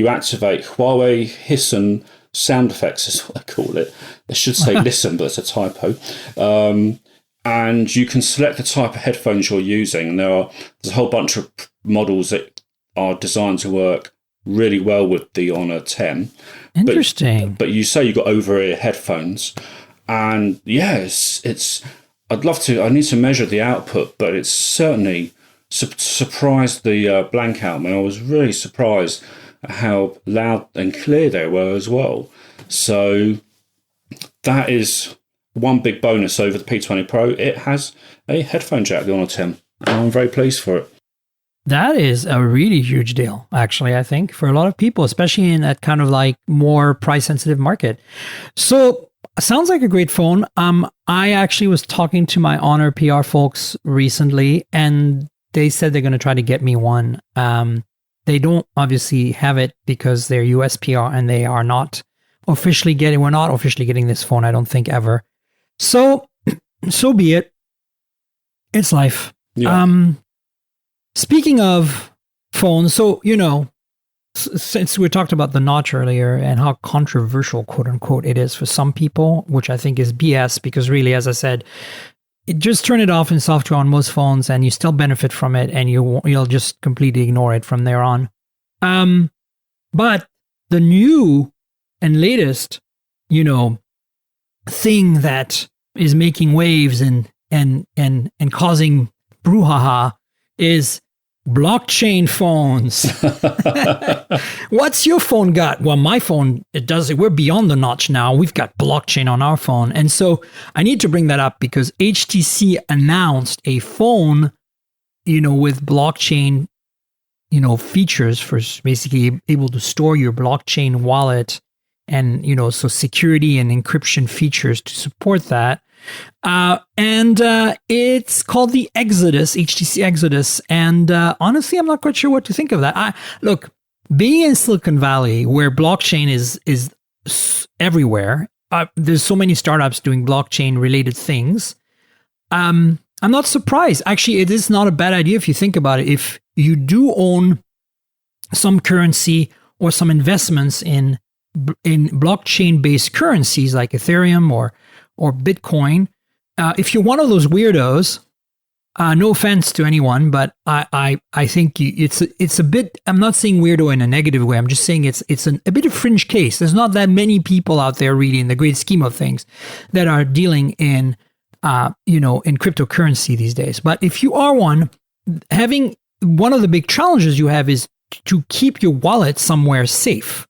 activate Huawei Hissen sound effects, is what they call it. They should say listen, but it's a typo. And you can select the type of headphones you're using. And there's a whole bunch of models that are designed to work really well with the Honor 10. Interesting. But you say you got over-ear headphones. And yes, I'd love to, I need to measure the output, but it's certainly surprised the blank out. I mean, I was really surprised at how loud and clear they were as well. So that is one big bonus over the P20 Pro. It has a headphone jack, the Honor 10. And I'm very pleased for it. That is a really huge deal, actually, I think, for a lot of people, especially in that kind of like more price-sensitive market. So sounds like a great phone. I actually was talking to my Honor PR folks recently, and they said they're going to try to get me one. They don't obviously have it because they're US PR, and they are not officially we're not officially getting this phone, I don't think, ever. So be it. It's life. Yeah. Speaking of phones, so, since we talked about the notch earlier and how controversial, quote unquote, it is for some people, which I think is BS, because really, as I said, just turn it off in software on most phones and you still benefit from it, and you'll just completely ignore it from there on. But the new and latest, thing that is making waves and causing brouhaha is blockchain phones. What's your phone got? Well, my phone, it does it. We're beyond the notch now. We've got blockchain on our phone. And so I need to bring that up because HTC announced a phone, with blockchain, features for basically able to store your blockchain wallet and, so security and encryption features to support that. And it's called the Exodus, HTC Exodus. And honestly, I'm not quite sure what to think of that. Look, being in Silicon Valley, where blockchain is everywhere, there's so many startups doing blockchain-related things. I'm not surprised. Actually, it is not a bad idea if you think about it. If you do own some currency or some investments in blockchain-based currencies like Ethereum or Bitcoin, if you're one of those weirdos, no offense to anyone, but I think it's a bit. I'm not saying weirdo in a negative way. I'm just saying it's a bit of fringe case. There's not that many people out there, really, in the great scheme of things, that are dealing in in cryptocurrency these days. But if you are one, having one of the big challenges you have is to keep your wallet somewhere safe,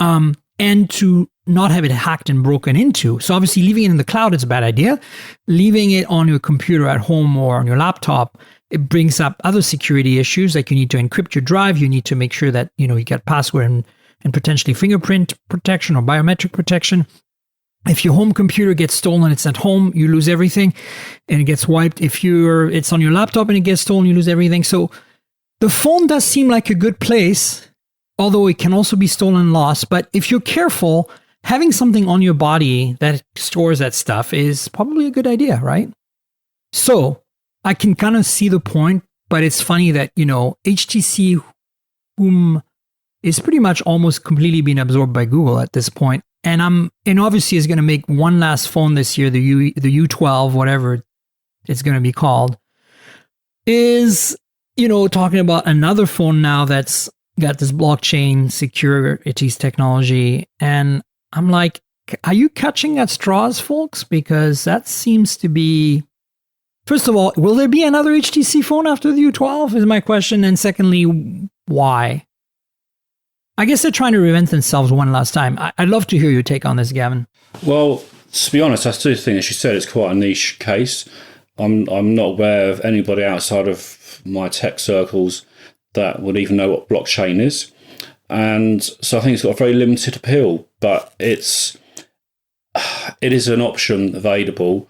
and to not have it hacked and broken into. So obviously leaving it in the cloud is a bad idea. Leaving it on your computer at home or on your laptop, it brings up other security issues. Like you need to encrypt your drive. You need to make sure that, you get password and potentially fingerprint protection or biometric protection. If your home computer gets stolen, it's at home, you lose everything and it gets wiped. If it's on your laptop and it gets stolen, you lose everything. So the phone does seem like a good place, although it can also be stolen and lost. But if you're careful, having something on your body that stores that stuff is probably a good idea, right? So I can kind of see the point, but it's funny that, HTC, whom is pretty much almost completely being absorbed by Google at this point, and obviously is going to make one last phone this year, the U12, whatever it's going to be called, is talking about another phone now that's got this blockchain securities technology. And I'm like, are you catching at straws, folks? Because that seems to be, first of all, will there be another HTC phone after the U12 is my question. And secondly, why? I guess they're trying to reinvent themselves one last time. I'd love to hear your take on this, Gavin. Well, to be honest, I still think, as you said, it's quite a niche case. I'm not aware of anybody outside of my tech circles that would even know what blockchain is. And so I think it's got a very limited appeal, but it is an option available.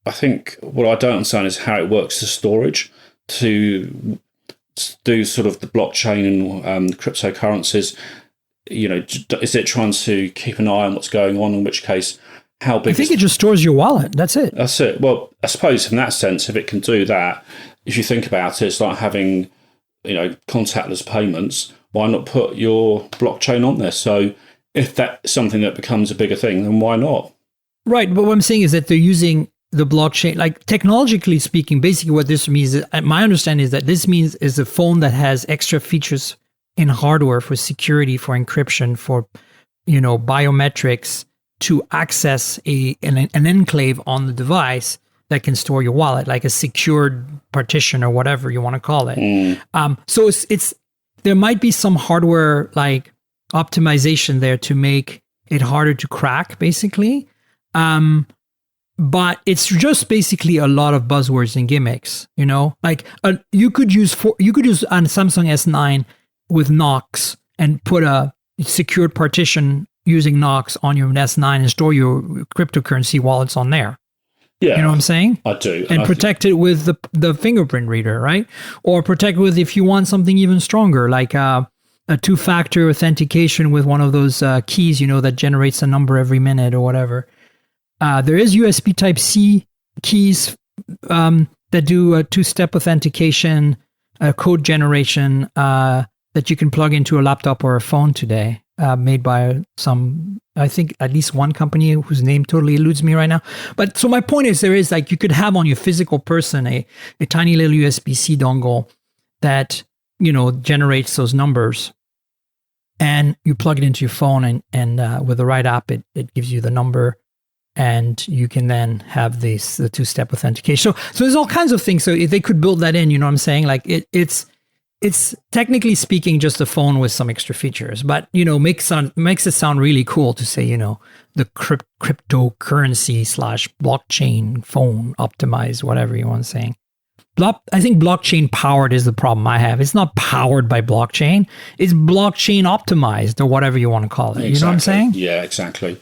I think what I don't understand is how it works as storage to do sort of the blockchain and cryptocurrencies. Is it trying to keep an eye on what's going on? In which case, how big? I think it just stores your wallet. That's it. That's it. Well, I suppose in that sense, if it can do that, if you think about it, it's like having, contactless payments. Why not put your blockchain on there? So if that's something that becomes a bigger thing, then why not? Right. But what I'm saying is that they're using the blockchain, like technologically speaking, basically what this means, my understanding is that this means is a phone that has extra features in hardware for security, for encryption, for, biometrics to access an enclave on the device that can store your wallet, like a secured partition or whatever you want to call it. So it's there might be some hardware like optimization there to make it harder to crack, basically. But it's just basically a lot of buzzwords and gimmicks, like you could use on Samsung S9 with Knox and put a secured partition using Knox on your S9 and store your cryptocurrency wallets on there. Yeah, you know what I'm saying? I do. And protect it with the fingerprint reader, right? Or protect with, if you want something even stronger, like a two-factor authentication with one of those keys, that generates a number every minute or whatever. There is USB Type-C keys that do a two-step authentication, code generation that you can plug into a laptop or a phone today, made by I think at least one company whose name totally eludes me right now. But so my point is, there is you could have on your physical person a tiny little USB-C dongle that, generates those numbers. And you plug it into your phone and with the right app, it gives you the number. And you can then have the two-step authentication. So there's all kinds of things. So if they could build that in, you know what I'm saying? Like it's technically speaking just a phone with some extra features, but makes it sound really cool to say, the cryptocurrency / blockchain phone optimized, whatever you want to say. I think blockchain powered is the problem I have. It's not powered by blockchain. It's blockchain optimized or whatever you want to call it. Exactly. You know what I'm saying? Yeah, exactly.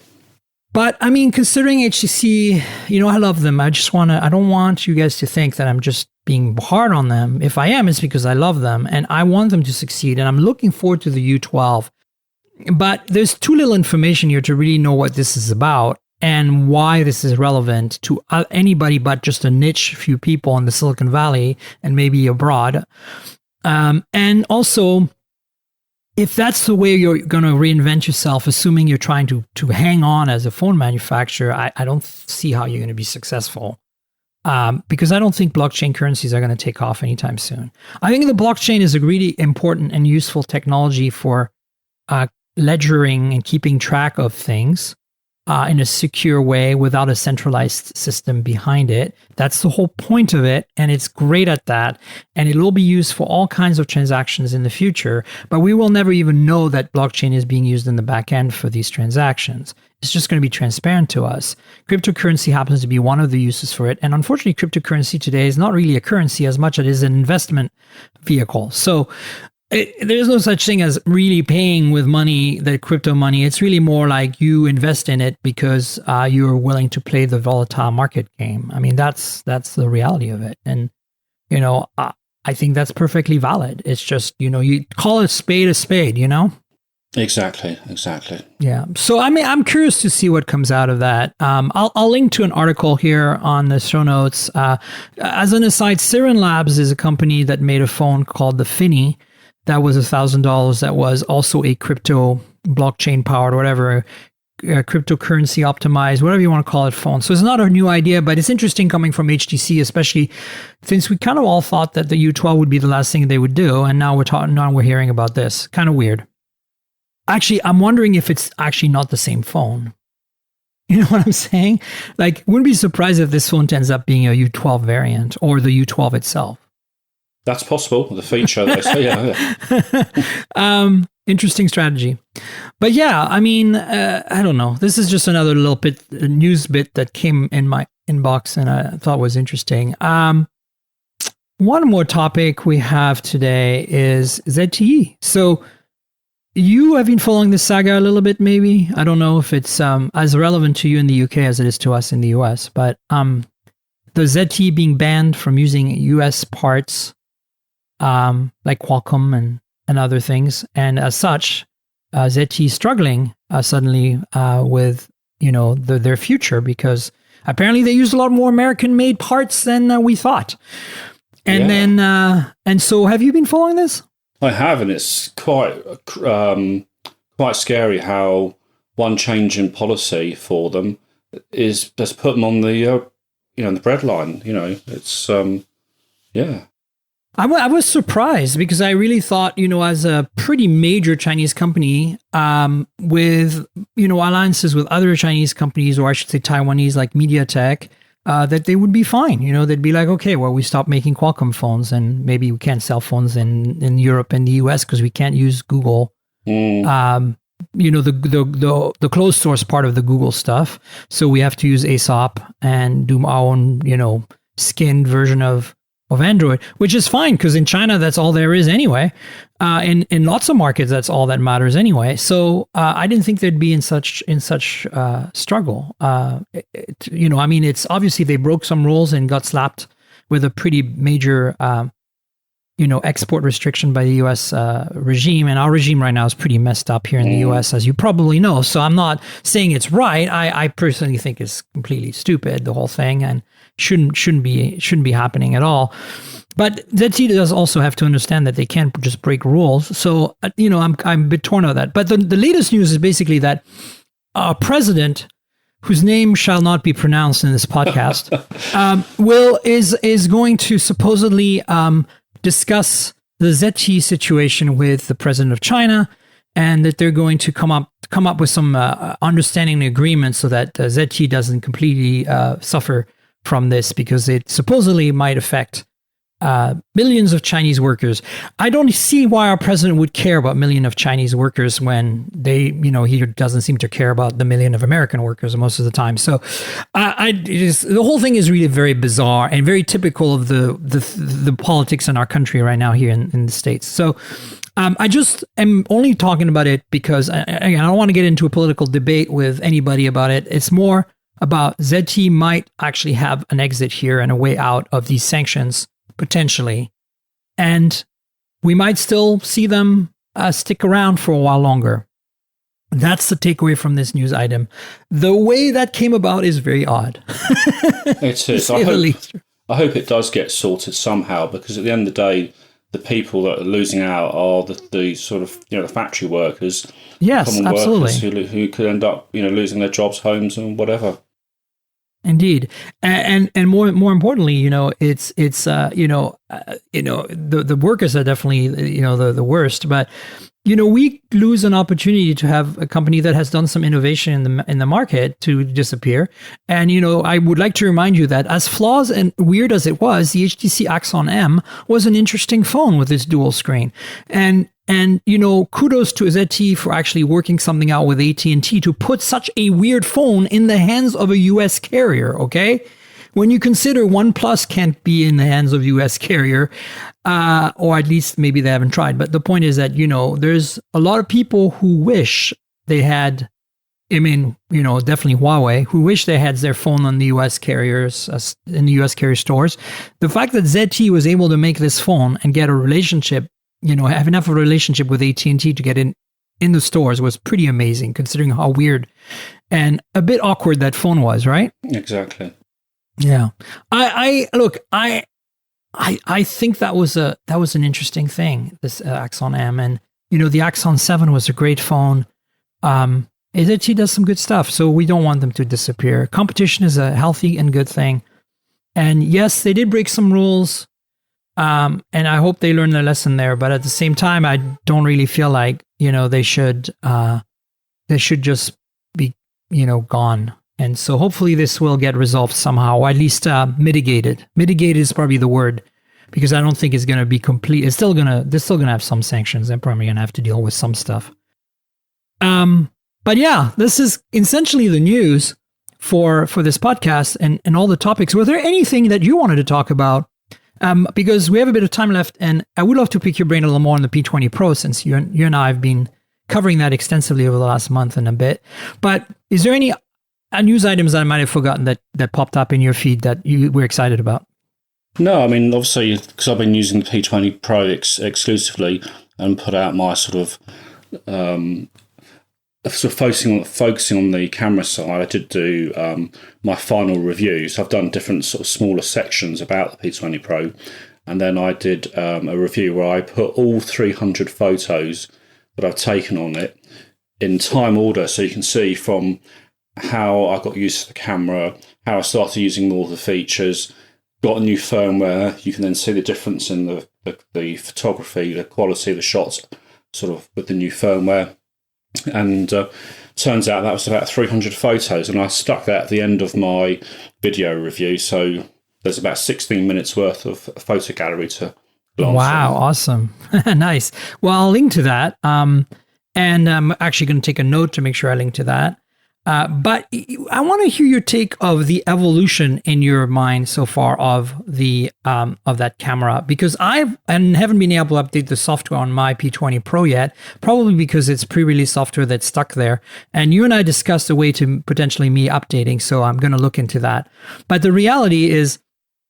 But I mean, considering HTC, I love them. I don't want you guys to think that I'm just being hard on them. If I am, it's because I love them and I want them to succeed. And I'm looking forward to the U12. But there's too little information here to really know what this is about and why this is relevant to anybody but just a niche few people in the Silicon Valley and maybe abroad. And also, if that's the way you're going to reinvent yourself, assuming you're trying to hang on as a phone manufacturer, I don't see how you're going to be successful. Because I don't think blockchain currencies are going to take off anytime soon. I think the blockchain is a really important and useful technology for ledgering and keeping track of things in a secure way without a centralized system behind it. That's the whole point of it, and it's great at that. And it will be used for all kinds of transactions in the future, but we will never even know that blockchain is being used in the back end for these transactions. It's just going to be transparent to us. Cryptocurrency happens to be one of the uses for it. And unfortunately, cryptocurrency today is not really a currency as much as it is an investment vehicle. So there's no such thing as really paying with money, the crypto money. It's really more like you invest in it because you're willing to play the volatile market game. I mean, that's the reality of it. And, I think that's perfectly valid. It's just, you call a spade, Exactly. Yeah. So I'm curious to see what comes out of that. I'll link to an article here on the show notes. As an aside, Siren Labs is a company that made a phone called the Finny. That was $1,000. That was also a crypto blockchain powered, whatever, cryptocurrency optimized, whatever you want to call it, phone. So it's not a new idea, but it's interesting coming from HTC, especially since we kind of all thought that the U12 would be the last thing they would do, and now we're hearing about this. Kind of weird. Actually, I'm wondering if it's actually not the same phone. You know what I'm saying? Like, wouldn't be surprised if this phone ends up being a U12 variant or the U12 itself. That's possible. The feature, they say, yeah. Interesting strategy. But yeah, I mean, I don't know. This is just another little bit, a news bit that came in my inbox and I thought was interesting. One more topic we have today is ZTE. So you have been following this saga a little bit, maybe. I don't know if it's as relevant to you in the UK as it is to us in the US, but the ZTE being banned from using US parts like Qualcomm and other things. And as such, ZTE struggling suddenly with, their future, because apparently they use a lot more American-made parts than we thought. And and so have you been following this? I have, and it's quite scary how one change in policy for them has put them on the the breadline. It's I was surprised because I really thought, as a pretty major Chinese company, with, alliances with other Chinese companies, or I should say Taiwanese, like MediaTek, that they would be fine. They'd be like, okay, well, we stopped making Qualcomm phones and maybe we can't sell phones in Europe and the US because we can't use Google. The closed source part of the Google stuff. So we have to use ASOP and do our own, skinned version of Android, which is fine because in China, that's all there is anyway. In lots of markets, that's all that matters anyway. So I didn't think they'd be in such struggle. It's obviously they broke some rules and got slapped with a pretty major, export restriction by the U.S. Regime. And our regime right now is pretty messed up here in the U.S., as you probably know. So I'm not saying it's right. I personally think it's completely stupid, the whole thing, and shouldn't be happening at all. But ZTE does also have to understand that they can't just break rules. So, I'm a bit torn on that. But the latest news is basically that our president, whose name shall not be pronounced in this podcast, is going to supposedly discuss the ZTE situation with the president of China, and that they're going to come up with some understanding agreement so that ZTE doesn't completely suffer from this, because it supposedly might affect millions of Chinese workers. I don't see why our president would care about millions of Chinese workers when he doesn't seem to care about the million of American workers most of the time. So the whole thing is really very bizarre and very typical of the politics in our country right now here in the States. So I just am only talking about it because I don't want to get into a political debate with anybody about it. It's more about ZTE might actually have an exit here and a way out of these sanctions, potentially. And we might still see them stick around for a while longer. That's the takeaway from this news item. The way that came about is very odd. It is. I hope it does get sorted somehow, because at the end of the day, the people that are losing out are the sort of, the factory workers. Yes, common absolutely. workers who could end up, losing their jobs, homes, and whatever. Indeed, and more importantly, it's the workers are definitely the worst, but we lose an opportunity to have a company that has done some innovation in the market to disappear. And I would like to remind you that as flawed and weird as it was, the HTC Axon M was an interesting phone with its dual screen, and kudos to ZTE for actually working something out with AT&T to put such a weird phone in the hands of a US carrier, okay? When you consider OnePlus can't be in the hands of a US carrier, or at least maybe they haven't tried. But the point is that, there's a lot of people who wish they had, definitely Huawei, who wish they had their phone on the US carriers, in the US carrier stores. The fact that ZTE was able to make this phone and get a relationship, have enough of a relationship with AT&T to get in the stores was pretty amazing, considering how weird and a bit awkward that phone was, right? Exactly. Yeah. I think that was an interesting thing, this Axon M, and the Axon 7 was a great phone. HTC does some good stuff, so we don't want them to disappear. Competition is a healthy and good thing. And yes, they did break some rules, and I hope they learn their lesson there. But at the same time, I don't really feel like they should just be gone. And so hopefully this will get resolved somehow, or at least mitigated. Mitigated is probably the word, because I don't think it's going to be complete. They're still gonna have some sanctions. They're probably going to have to deal with some stuff. But yeah, this is essentially the news for this podcast and all the topics. Were there anything that you wanted to talk about? Because we have a bit of time left, and I would love to pick your brain a little more on the P20 Pro, since you and I have been covering that extensively over the last month and a bit. But is there any news items that I might have forgotten that popped up in your feed that you were excited about? No, I mean, obviously, because I've been using the P20 Pro exclusively and put out my sort of focusing on the camera side, I did do my final review. So I've done different sort of smaller sections about the P20 Pro, and then I did a review where I put all 300 photos that I've taken on it in time order, so you can see from how I got used to the camera, how I started using more of the features, got a new firmware. You can then see the difference in the photography, the quality of the shots, sort of with the new firmware. And turns out that was about 300 photos, and I stuck that at the end of my video review. So there's about 16 minutes worth of photo gallery to glance Wow, through. awesome. Nice. Well, I'll link to that. And I'm actually going to take a note to make sure I link to that. But I want to hear your take of the evolution in your mind so far of that camera, because I haven't been able to update the software on my P20 Pro yet, probably because it's pre-release software that's stuck there. And you and I discussed a way to potentially me updating, so I'm going to look into that. But the reality is,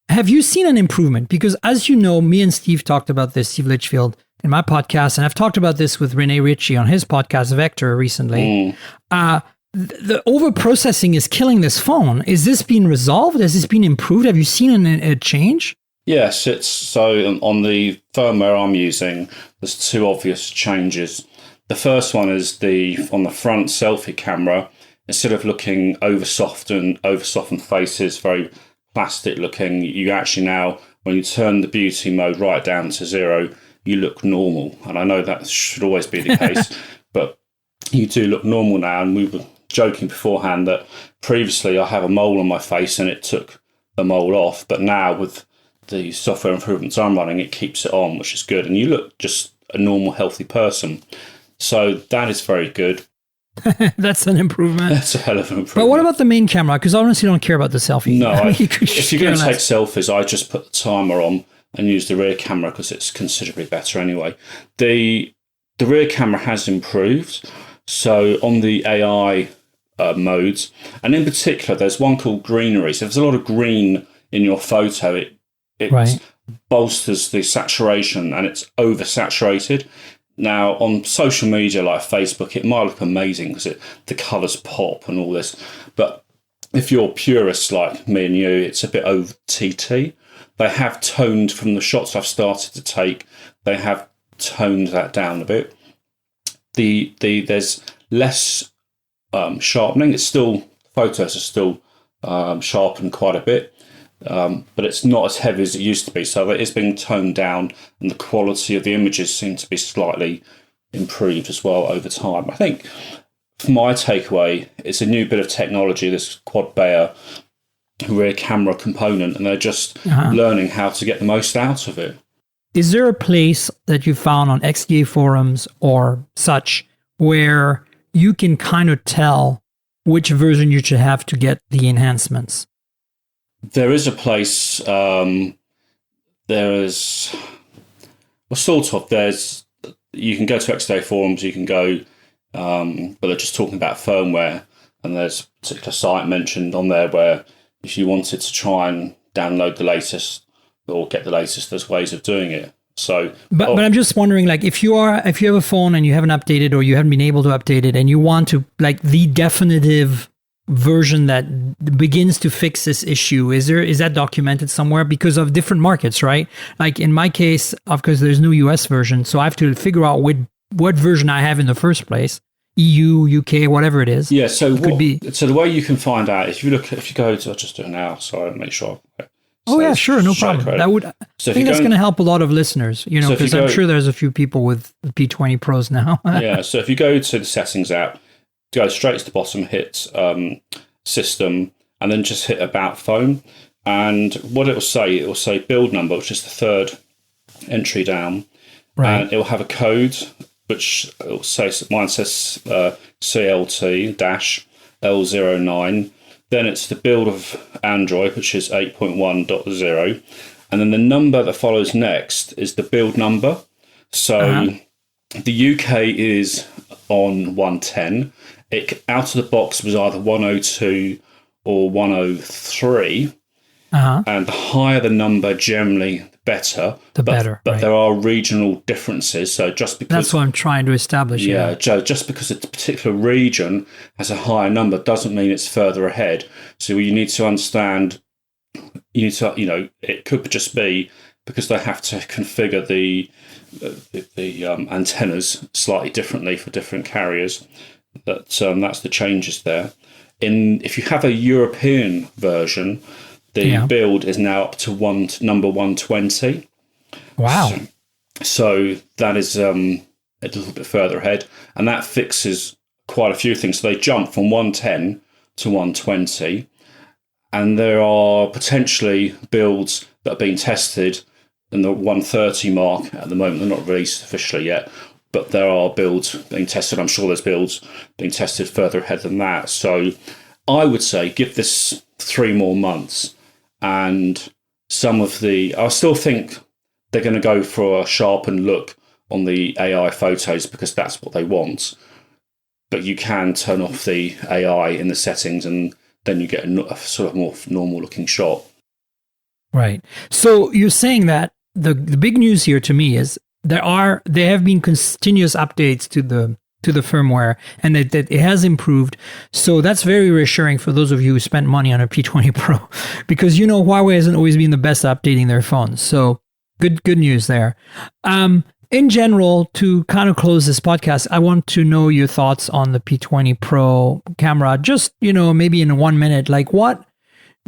have you seen an improvement? Because as you know, me and Steve talked about this, Steve Litchfield, in my podcast, and I've talked about this with Rene Ritchie on his podcast, Vector, recently. The over-processing is killing this phone. Is this being resolved? Has this been improved? Have you seen a change? Yes, it's so on the firmware I'm using, there's two obvious changes. The first one is on the front selfie camera, instead of looking over-softened faces, very plastic looking, you actually now, when you turn the beauty mode right down to 0, you look normal. And I know that should always be the case, but you do look normal now. And we were joking beforehand that previously I have a mole on my face and it took the mole off, but now with the software improvements I'm running, it keeps it on, which is good, and you look just a normal, healthy person. So that is very good. That's an improvement. That's a hell of an improvement. But what about the main camera? Because I honestly don't care about the selfie. No, if you're going to take selfies, I just put the timer on and use the rear camera because it's considerably better anyway. The rear camera has improved. So on the AI modes, and in particular, there's one called greenery. So if there's a lot of green in your photo, it right. bolsters the saturation and it's oversaturated. Now, on social media like Facebook, it might look amazing because the colours pop and all this. But if you're purists like me and you, it's a bit over TT. They have toned from the shots I've started to take, they have toned that down a bit. There's less sharpening. It's still, photos are still sharpened quite a bit. But it's not as heavy as it used to be. So it is being toned down, and the quality of the images seem to be slightly improved as well over time. I think, for my takeaway, it's a new bit of technology, this quad Bayer rear camera component, and they're just learning how to get the most out of it. Is there a place that you found on XDA forums or such where you can kind of tell which version you should have to get the enhancements? There is a place, you can go to XDA forums, you can go, but they're just talking about firmware, and there's a particular site mentioned on there where if you wanted to try and download the latest or get the latest, there's ways of doing it. So, but I'm just wondering, like, if you have a phone and you haven't updated or you haven't been able to update it, and you want to, like, the definitive version that begins to fix this issue, is that documented somewhere? Because of different markets, right? Like in my case, of course, there's no US version, so I have to figure out what version I have in the first place. EU, UK, whatever it is. Yeah, so so the way you can find out, if you go to, I'll just do it now, so I make sure. Oh yeah, sure, no problem. So I think that's going to help a lot of listeners, because I'm sure there's a few people with P20 Pros now. Yeah, so if you go to the settings app, go straight to the bottom, hit system, and then just hit about phone. And what it will say build number, which is the third entry down. Right. And it will have a code, which it will say, mine says CLT-L09. Then it's the build of Android, which is 8.1.0. And then the number that follows next is the build number. So the UK is on 110. It out of the box was either 102 or 103. And the higher the number, generally, the better. But right. There are regional differences. So just because that's what I'm trying to establish. Yeah, Joe. Just because a particular region has a higher number doesn't mean it's further ahead. So you need to understand. It could just be because they have to configure the antennas slightly differently for different carriers. That's the changes there. If you have a European version, the build is now up to number 120. Wow. So that is a little bit further ahead. And that fixes quite a few things. So they jump from 110 to 120. And there are potentially builds that are being tested in the 130 mark at the moment. They're not released officially yet. But there are builds being tested. I'm sure there's builds being tested further ahead than that. So I would say give this 3 more months. And I still think they're going to go for a sharpened look on the AI photos because that's what they want. But you can turn off the AI in the settings and then you get a sort of more normal looking shot. Right. So you're saying that the big news here to me is there have been continuous updates to the firmware and that it has improved. So that's very reassuring for those of you who spent money on a P20 Pro because Huawei hasn't always been the best at updating their phones. So good news there. In general, to kind of close this podcast, I want to know your thoughts on the P20 Pro camera. Just, maybe in 1 minute, like what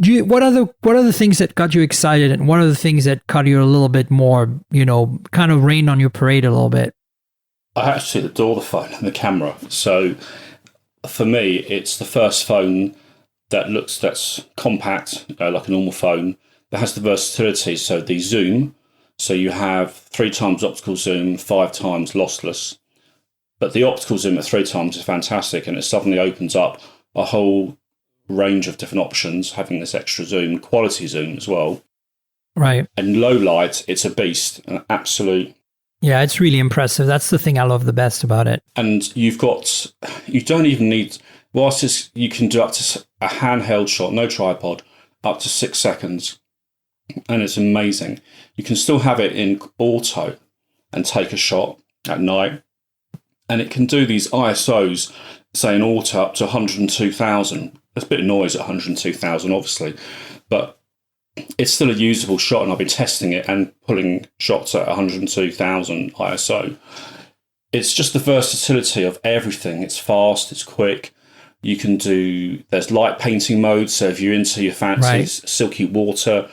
are the things that got you excited and what are the things that got you a little bit more, kind of rained on your parade a little bit? I actually adore the phone and the camera. So for me, it's the first phone that's compact, like a normal phone, that has the versatility. So the zoom, so you have 3 times optical zoom, 5 times lossless. But the optical zoom at 3 times is fantastic, and it suddenly opens up a whole range of different options, having this extra zoom, quality zoom as well. Right. And low light, it's a beast, an absolute. Yeah, it's really impressive. That's the thing I love the best about it. And you don't even need, you can do up to a handheld shot, no tripod, up to 6 seconds. And it's amazing. You can still have it in auto and take a shot at night. And it can do these ISOs, say in auto up to 102,000. There's a bit of noise at 102,000, obviously. But it's still a usable shot, and I've been testing it and pulling shots at 102,000 ISO. It's just the versatility of everything. It's fast, it's quick. There's light painting mode, so if you're into your fancies, silky water.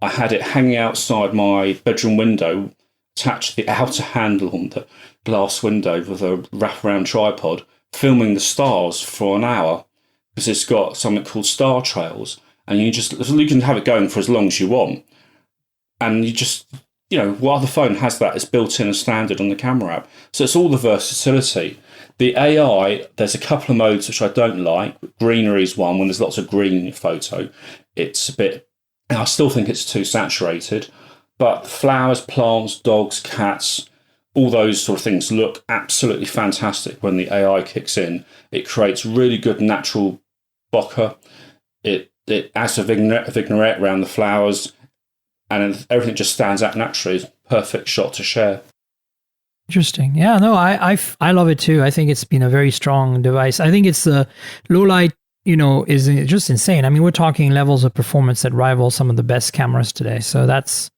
I had it hanging outside my bedroom window, attached to the outer handle on the glass window with a wraparound tripod, filming the stars for an hour, because it's got something called star trails. And you can have it going for as long as you want. And what other phone has that as built in as standard on the camera app? So it's all the versatility. The AI, there's a couple of modes which I don't like. Greenery is one, when there's lots of green in your photo. I still think it's too saturated. But flowers, plants, dogs, cats, all those sort of things look absolutely fantastic when the AI kicks in. It creates really good natural bokeh. It adds a vignette around the flowers, and everything just stands out naturally. It's a perfect shot to share. Interesting. Yeah, no, I love it too. I think it's been a very strong device. I think it's the low light, is just insane. I mean, we're talking levels of performance that rival some of the best cameras today. So that's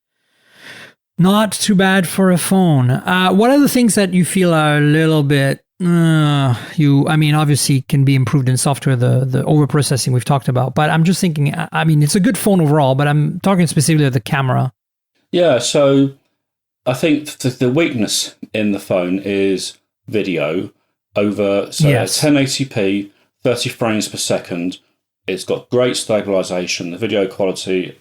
not too bad for a phone. What are the things that you feel are a little bit Obviously can be improved in software, the overprocessing we've talked about, but I'm just thinking, it's a good phone overall, but I'm talking specifically of the camera. Yeah, so I think the weakness in the phone is video over, so Yes. 1080p, 30 frames per second. It's got great stabilization. The video quality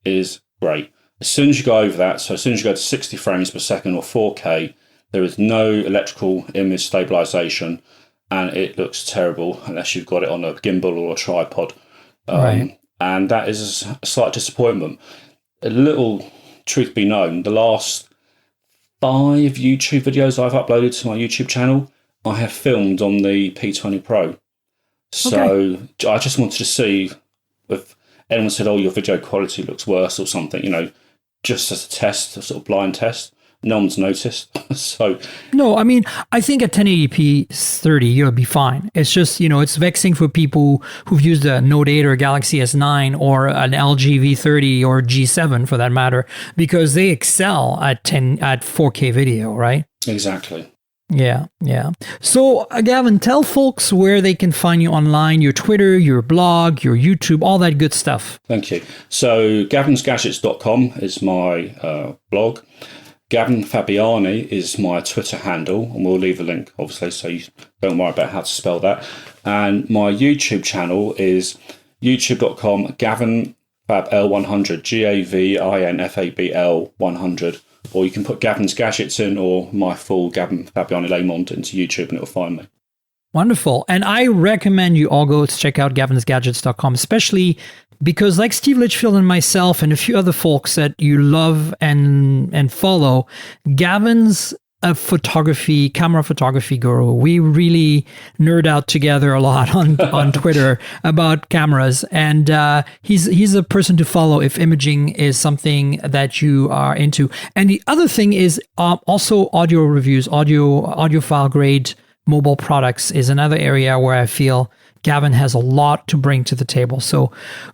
is great. As soon as you go over that, so as soon as you go to 60 frames per second or 4K, there is no electrical image stabilization, and it looks terrible unless you've got it on a gimbal or a tripod. Right. And that is a slight disappointment. A little truth be known, the last 5 YouTube videos I've uploaded to my YouTube channel, I have filmed on the P20 Pro. So I just wanted to see if anyone said, oh, your video quality looks worse or something, just as a test, a sort of blind test. No one's noticed. So no, I think at 1080p 30, you'll be fine. It's just, it's vexing for people who've used a Note 8 or a Galaxy S9 or an LG V30 or G7 for that matter, because they excel at 4K video, right? Exactly. Yeah. So, Gavin, tell folks where they can find you online, your Twitter, your blog, your YouTube, all that good stuff. Thank you. So, gavinsgadgets.com is my blog. Gavin Fabiani is my Twitter handle, and we'll leave a link, obviously, so you don't worry about how to spell that. And my YouTube channel is youtube.com GavinFabL100, GavinFabL 100. Or you can put Gavin's Gadgets in, or my full Gavin Fabiani-Laymond into YouTube, and it'll find me. Wonderful. And I recommend you all go to check out gavinsgadgets.com, especially because like Steve Litchfield and myself and a few other folks that you love and follow, Gavin's a camera photography guru. We really nerd out together a lot on Twitter about cameras, and he's a person to follow if imaging is something that you are into. And the other thing is also audio reviews, audiophile grade mobile products is another area where I feel Gavin has a lot to bring to the table. So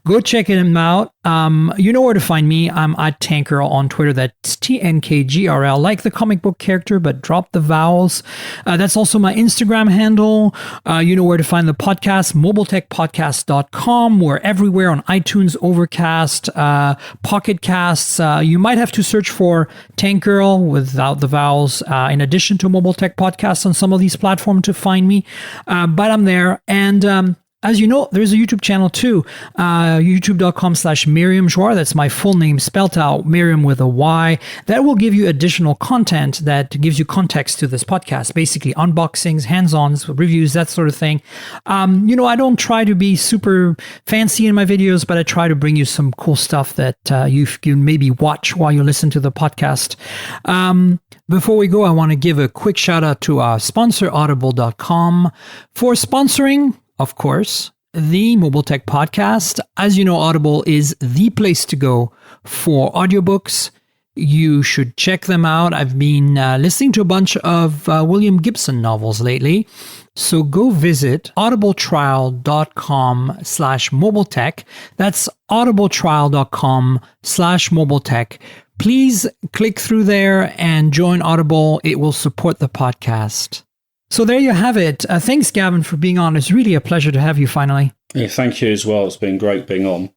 go check him out. You know where to find me. I'm at Tankgirl on Twitter. That's TNKGRL, like the comic book character, but drop the vowels. That's also my Instagram handle. You know where to find the podcast, mobiletechpodcast.com. We're everywhere on iTunes, Overcast, Pocket Casts. You might have to search for Tankgirl without the vowels, in addition to Mobile Tech Podcast on some of these platforms to find me. But I'm there. And as you know, there's a YouTube channel too, youtube.com/Miriam Joire. That's my full name spelt out, Miriam with a Y. That will give you additional content that gives you context to this podcast, basically unboxings, hands-ons, reviews, that sort of thing. I don't try to be super fancy in my videos, but I try to bring you some cool stuff that you can maybe watch while you listen to the podcast. Before we go, I want to give a quick shout out to our sponsor, audible.com, for sponsoring, of course, the Mobile Tech Podcast. As you know, Audible is the place to go for audiobooks. You should check them out. I've been listening to a bunch of William Gibson novels lately. So go visit audibletrial.com/mobiletech. That's audibletrial.com/mobiletech. Please click through there and join Audible. It will support the podcast. So there you have it. Thanks, Gavin, for being on. It's really a pleasure to have you finally. Yeah, thank you as well. It's been great being on.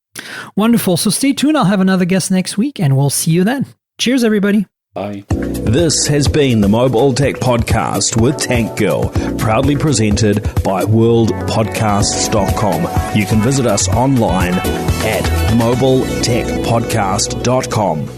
Wonderful. So stay tuned. I'll have another guest next week, and we'll see you then. Cheers, everybody. Bye. This has been the Mobile Tech Podcast with Tankgirl, proudly presented by worldpodcasts.com. You can visit us online at mobiletechpodcast.com.